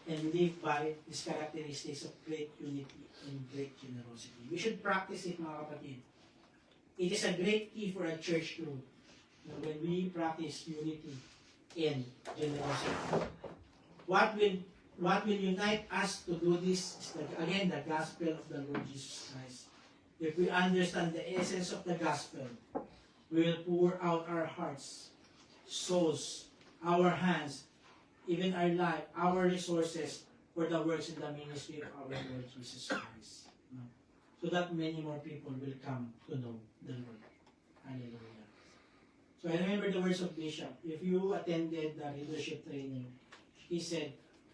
and live by these characteristics of great unity and great generosity. We should practice it, mga kapatid. It is a great key for a church growth. When we practice unity and generosity. What will unite us to do this is, again, the gospel of the Lord Jesus Christ. If we understand the essence of the gospel, we will pour out our hearts, souls, our hands, even our life, our resources for the works and the ministry of our Lord Jesus Christ. So that many more people will come to know the Lord. Hallelujah. So I remember the words of Bishop. If you attended the leadership training, he said,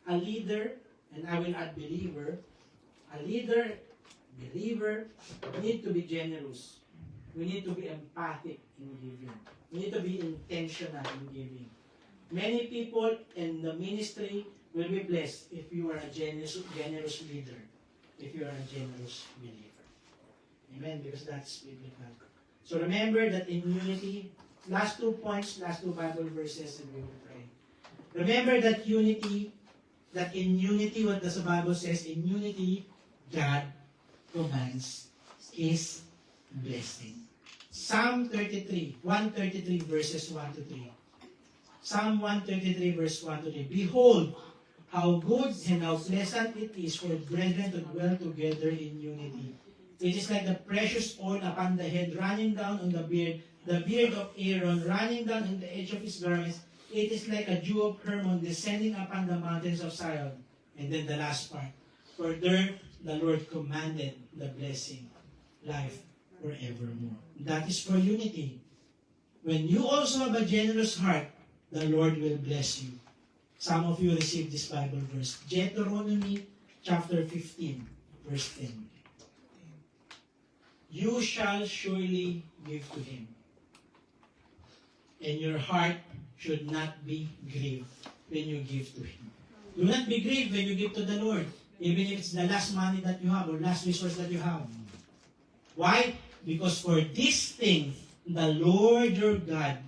a leader, and I will add believer, a leader, believer, need to be generous. We need to be empathic in giving. We need to be intentional in giving. Many people in the ministry will be blessed if you are a generous leader, if you are a generous believer. Amen, because that's biblical. So remember that in unity, last 2 points, last 2 Bible verses, and we will pray. Remember that in unity, what does the Bible says? In unity, God commands His blessing. Psalm 133 verses 1 to 3. Psalm 133 verse 1 to 3. Behold, how good and how pleasant it is for brethren to dwell together in unity. It is like the precious oil upon the head, running down on the beard of Aaron, running down on the edge of his garments. It is like a dew of Hermon descending upon the mountains of Zion. And then the last part. For there the Lord commanded the blessing, life forevermore. That is for unity. When you also have a generous heart, the Lord will bless you. Some of you received this Bible verse. Deuteronomy chapter 15, verse 10. You shall surely give to Him, and your heart should not be grieved when you give to Him. Do not be grieved when you give to the Lord, even if it's the last money that you have or last resource that you have. Why? Because for this thing, the Lord your God,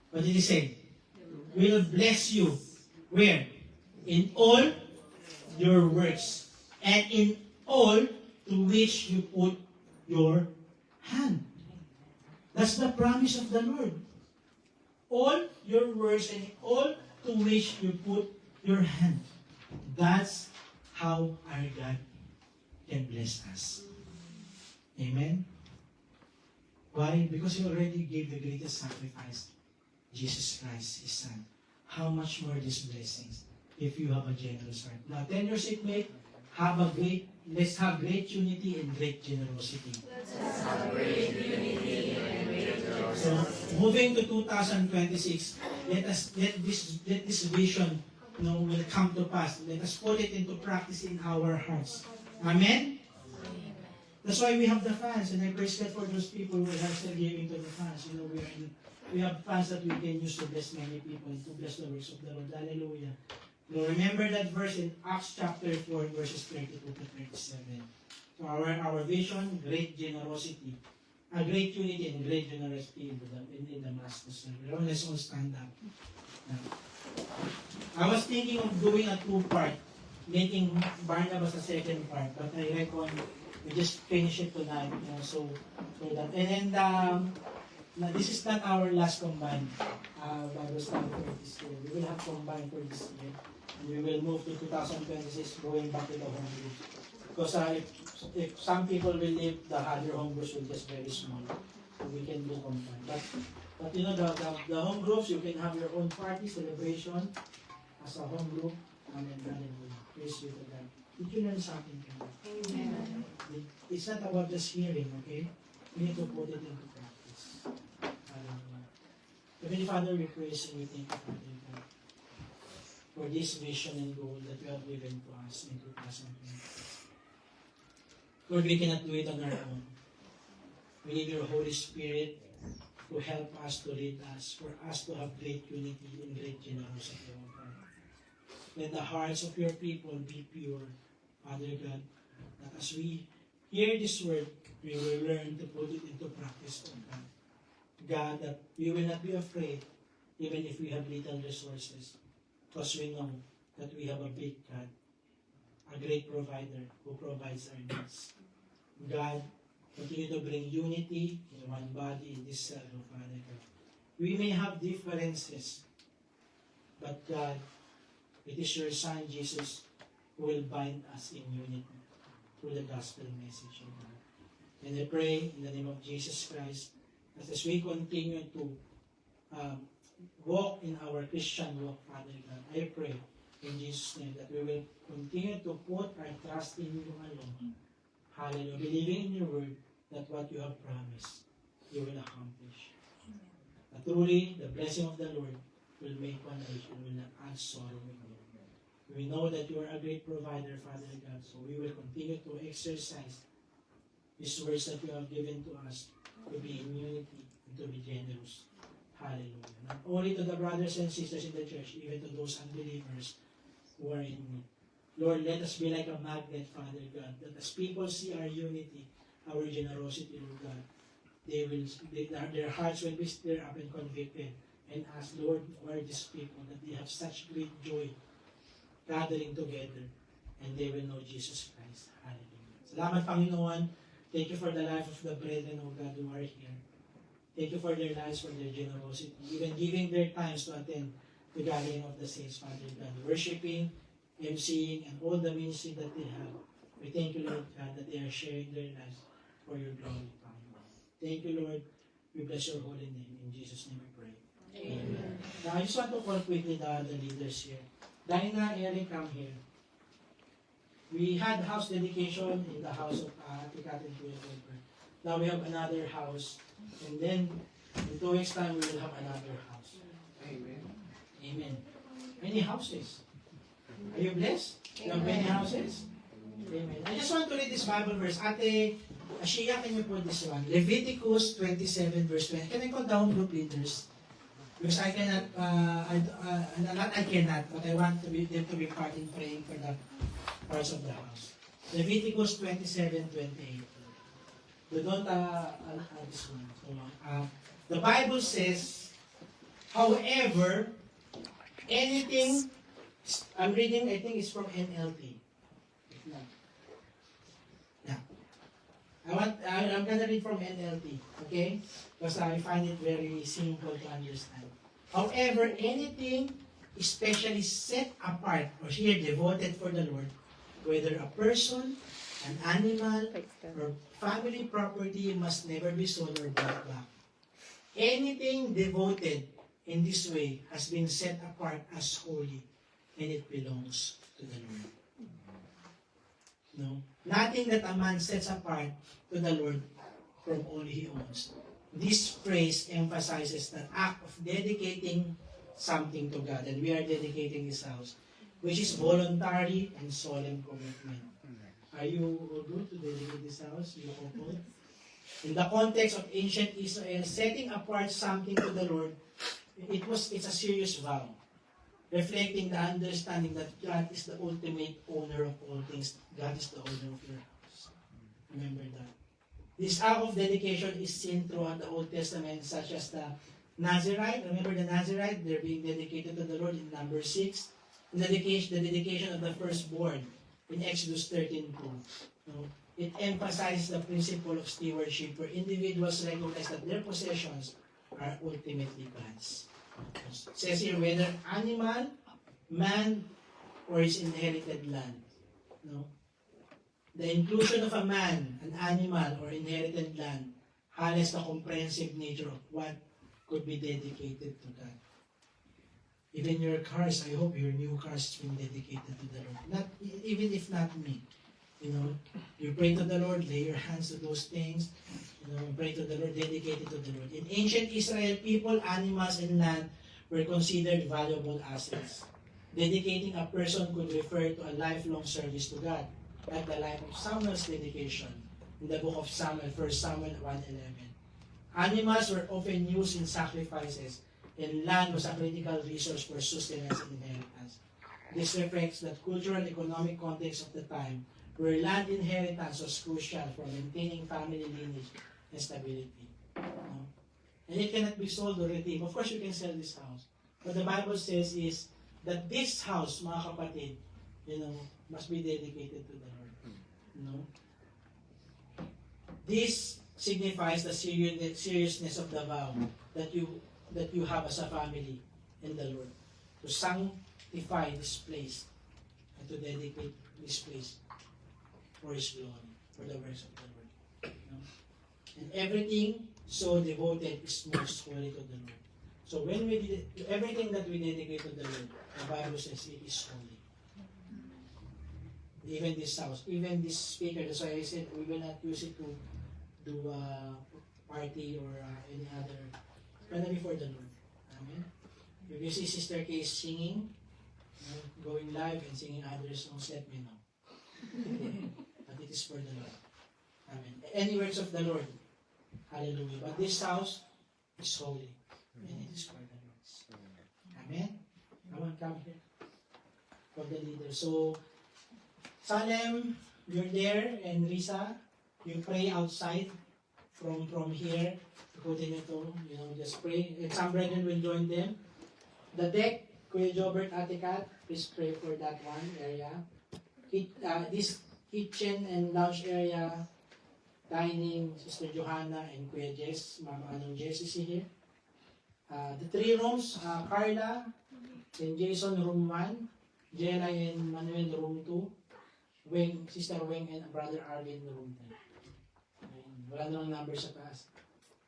what did He say? Will bless you. Where? In all your works, and in all to which you put your hand. That's the promise of the Lord. All your works and all to which you put your hand. That's how our God can bless us. Amen? Why? Because He already gave the greatest sacrifice, Jesus Christ, His Son. How much more these blessings if you have a generous heart. Now, tell your seatmate, let's have great unity and great generosity. Let's have great unity and great generosity. So, moving to 2026, let this vision will come to pass. Let us put it into practice in our hearts. Amen? That's why we have the funds, and I praise God for those people who are still giving to the funds. We have funds that we can use to bless many people, to bless the works of the Lord. Hallelujah. Now remember that verse in Acts chapter 4, verses 32 to 37. So our vision, great generosity, a great unity and great generosity in the Damascus. Let's all stand up. Now, I was thinking of doing a 2-part, making Barnabas a second part, but I reckon we just finish it tonight. So that, and then now, this is not our last combined Bible study for this year. We will have combined for this year. And we will move to 2026 going back to the home group. Because if some people will leave, the other home groups will just very small. So we can do combined. But the home groups, you can have your own party, celebration as a home group. Amen. Hallelujah. Praise be to God. Did you learn something from that? Amen. It's not about just hearing, okay? We need to put it into practice. Heavenly Father, we praise and we thank you, Father God, for this vision and goal that you have given to us in 2020. Lord, we cannot do it on our own. We need your Holy Spirit to help us, to lead us, for us to have great unity and great generosity, O God. Let the hearts of your people be pure, Father God, that as we hear this word, we will learn to put it into practice, O God. God, that we will not be afraid, even if we have little resources, because we know that we have a big God, a great provider who provides our needs. God, continue to bring unity in one body in this cell, Father God. We may have differences, but God, it is your Son, Jesus, who will bind us in unity through the gospel message, O God. And I pray in the name of Jesus Christ, that as we continue to walk in our Christian walk, Father God, I pray in Jesus' name that we will continue to put our trust in you alone. Hallelujah. Believing in your word that what you have promised, you will accomplish. That truly, the blessing of the Lord will make one rich and will not add sorrow with you. We know that you are a great provider, Father God, so we will continue to exercise these words that you have given to us to be in unity and to be generous. Hallelujah. Not only to the brothers and sisters in the church, even to those unbelievers who are in need. Lord, let us be like a magnet, Father God, that as people see our unity, our generosity, Lord God, their hearts will be stirred up and convicted and ask, Lord, who are these people that they have such great joy gathering together and they will know Jesus Christ. Hallelujah. Salamat, Panginoon. Thank you for the life of the brethren, O God, who are here. Thank you for their lives, for their generosity, even giving their times to attend the gathering of the saints, Father God, worshiping, MCing, and all the ministry that they have. We thank you, Lord God, that they are sharing their lives for your glory, Father. Thank you, Lord. We bless your holy name. In Jesus' name we pray. Amen. Now, I just want to call quickly the leaders here. Dinah, Eric, come here. We had house dedication in the house of Tikat and Kuya Colbert. Now we have another house. And then, in 2 weeks' time, we will have another house. Amen. Amen. Many houses. Are you blessed? You have many houses? Amen. I just want to read this Bible verse. Ate Ashia, can you put this one? Leviticus 27 verse 20. Can I call down group leaders? Because I cannot, not I cannot, but I want them to be part in praying for the parts of the house. Leviticus 27:28. We don't this one. So, the Bible says, however, anything, I'm reading, I think it's from NLT. Yeah. I'm gonna read from NLT, okay? Because I find it very simple to understand. However, anything especially set apart or here devoted for the Lord, whether a person, an animal, or family property must never be sold or bought back. Anything devoted in this way has been set apart as holy, and it belongs to the Lord. No? Nothing that a man sets apart to the Lord from all he owns. This phrase emphasizes the act of dedicating something to God, and we are dedicating this house, which is voluntary and solemn commitment. Are you all good to dedicate this house? You couple? In the context of ancient Israel, setting apart something to the Lord, it's a serious vow, reflecting the understanding that God is the ultimate owner of all things. God is the owner of your house. Remember that. This act of dedication is seen throughout the Old Testament, such as the Nazirite. Remember the Nazirite? They're being dedicated to the Lord in number 6. The dedication of the firstborn in Exodus 13:2. It emphasizes the principle of stewardship, where individuals recognize that their possessions are ultimately God's. It says here, whether animal, man, or his inherited land. The inclusion of a man, an animal, or inherited land highlights the comprehensive nature of what could be dedicated to God. Even your cars, I hope your new cars has been dedicated to the Lord. Not even if not me. You pray to the Lord, lay your hands to those things. Pray to the Lord, dedicated to the Lord. In ancient Israel, people, animals, and land were considered valuable assets. Dedicating a person could refer to a lifelong service to God. like the life of Samuel's dedication in the book of Samuel, 1 Samuel 1:11. Animals were often used in sacrifices, and land was a critical resource for sustenance and inheritance. This reflects the cultural and economic context of the time, where land inheritance was crucial for maintaining family lineage and stability. And it cannot be sold or redeemed. Of course, you can sell this house. What the Bible says is that this house, mga kapatid, must be dedicated to the Lord. This signifies the seriousness of the vow that you have as a family in the Lord, to sanctify this place and to dedicate this place for His glory, for the works of the Lord. And everything so devoted is most holy to the Lord. So when everything that we dedicate to the Lord, the Bible says it is holy. Even this house, even this speaker, that's why I said we will not use it to do a party or any other. It's gonna be for the Lord. Amen. If you see Sister Case singing, going live and singing other songs, let me know. But it is for the Lord. Amen. Any works of the Lord. Hallelujah. But this house is holy. And it is for the Lord. Amen. Come on, come here. For the leader. So, Salem, you're there, and Risa, you pray outside from here. Ikutin ito, just pray. And some brethren will join them. The deck, Kuya Jobert, Ate Kat, please pray for that one area. This kitchen and lounge area, dining, Sister Johanna and Kuya Jess, Mama Anong Jess is here. The 3 rooms, Carla and Jason, room 1, Jenna and Manuel, room 2, Weng, Sister Weng and Brother Arvin, room 10. Wala na lang number sa taas.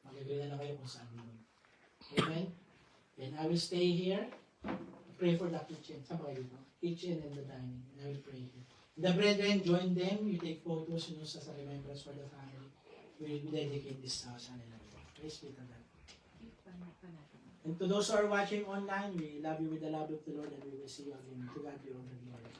Mag-agree na kayo kung saan room. Amen? And I will stay here, pray for the kitchen. Saan ba kayo dito? Kitchen and the dining. And I will pray here. The brethren, join them. You take photos, sa remembrance for the family. We will dedicate this house. Hallelujah. Praise be to God. And to those who are watching online, we love you with the love of the Lord, and we will see you again. To God be all the glory.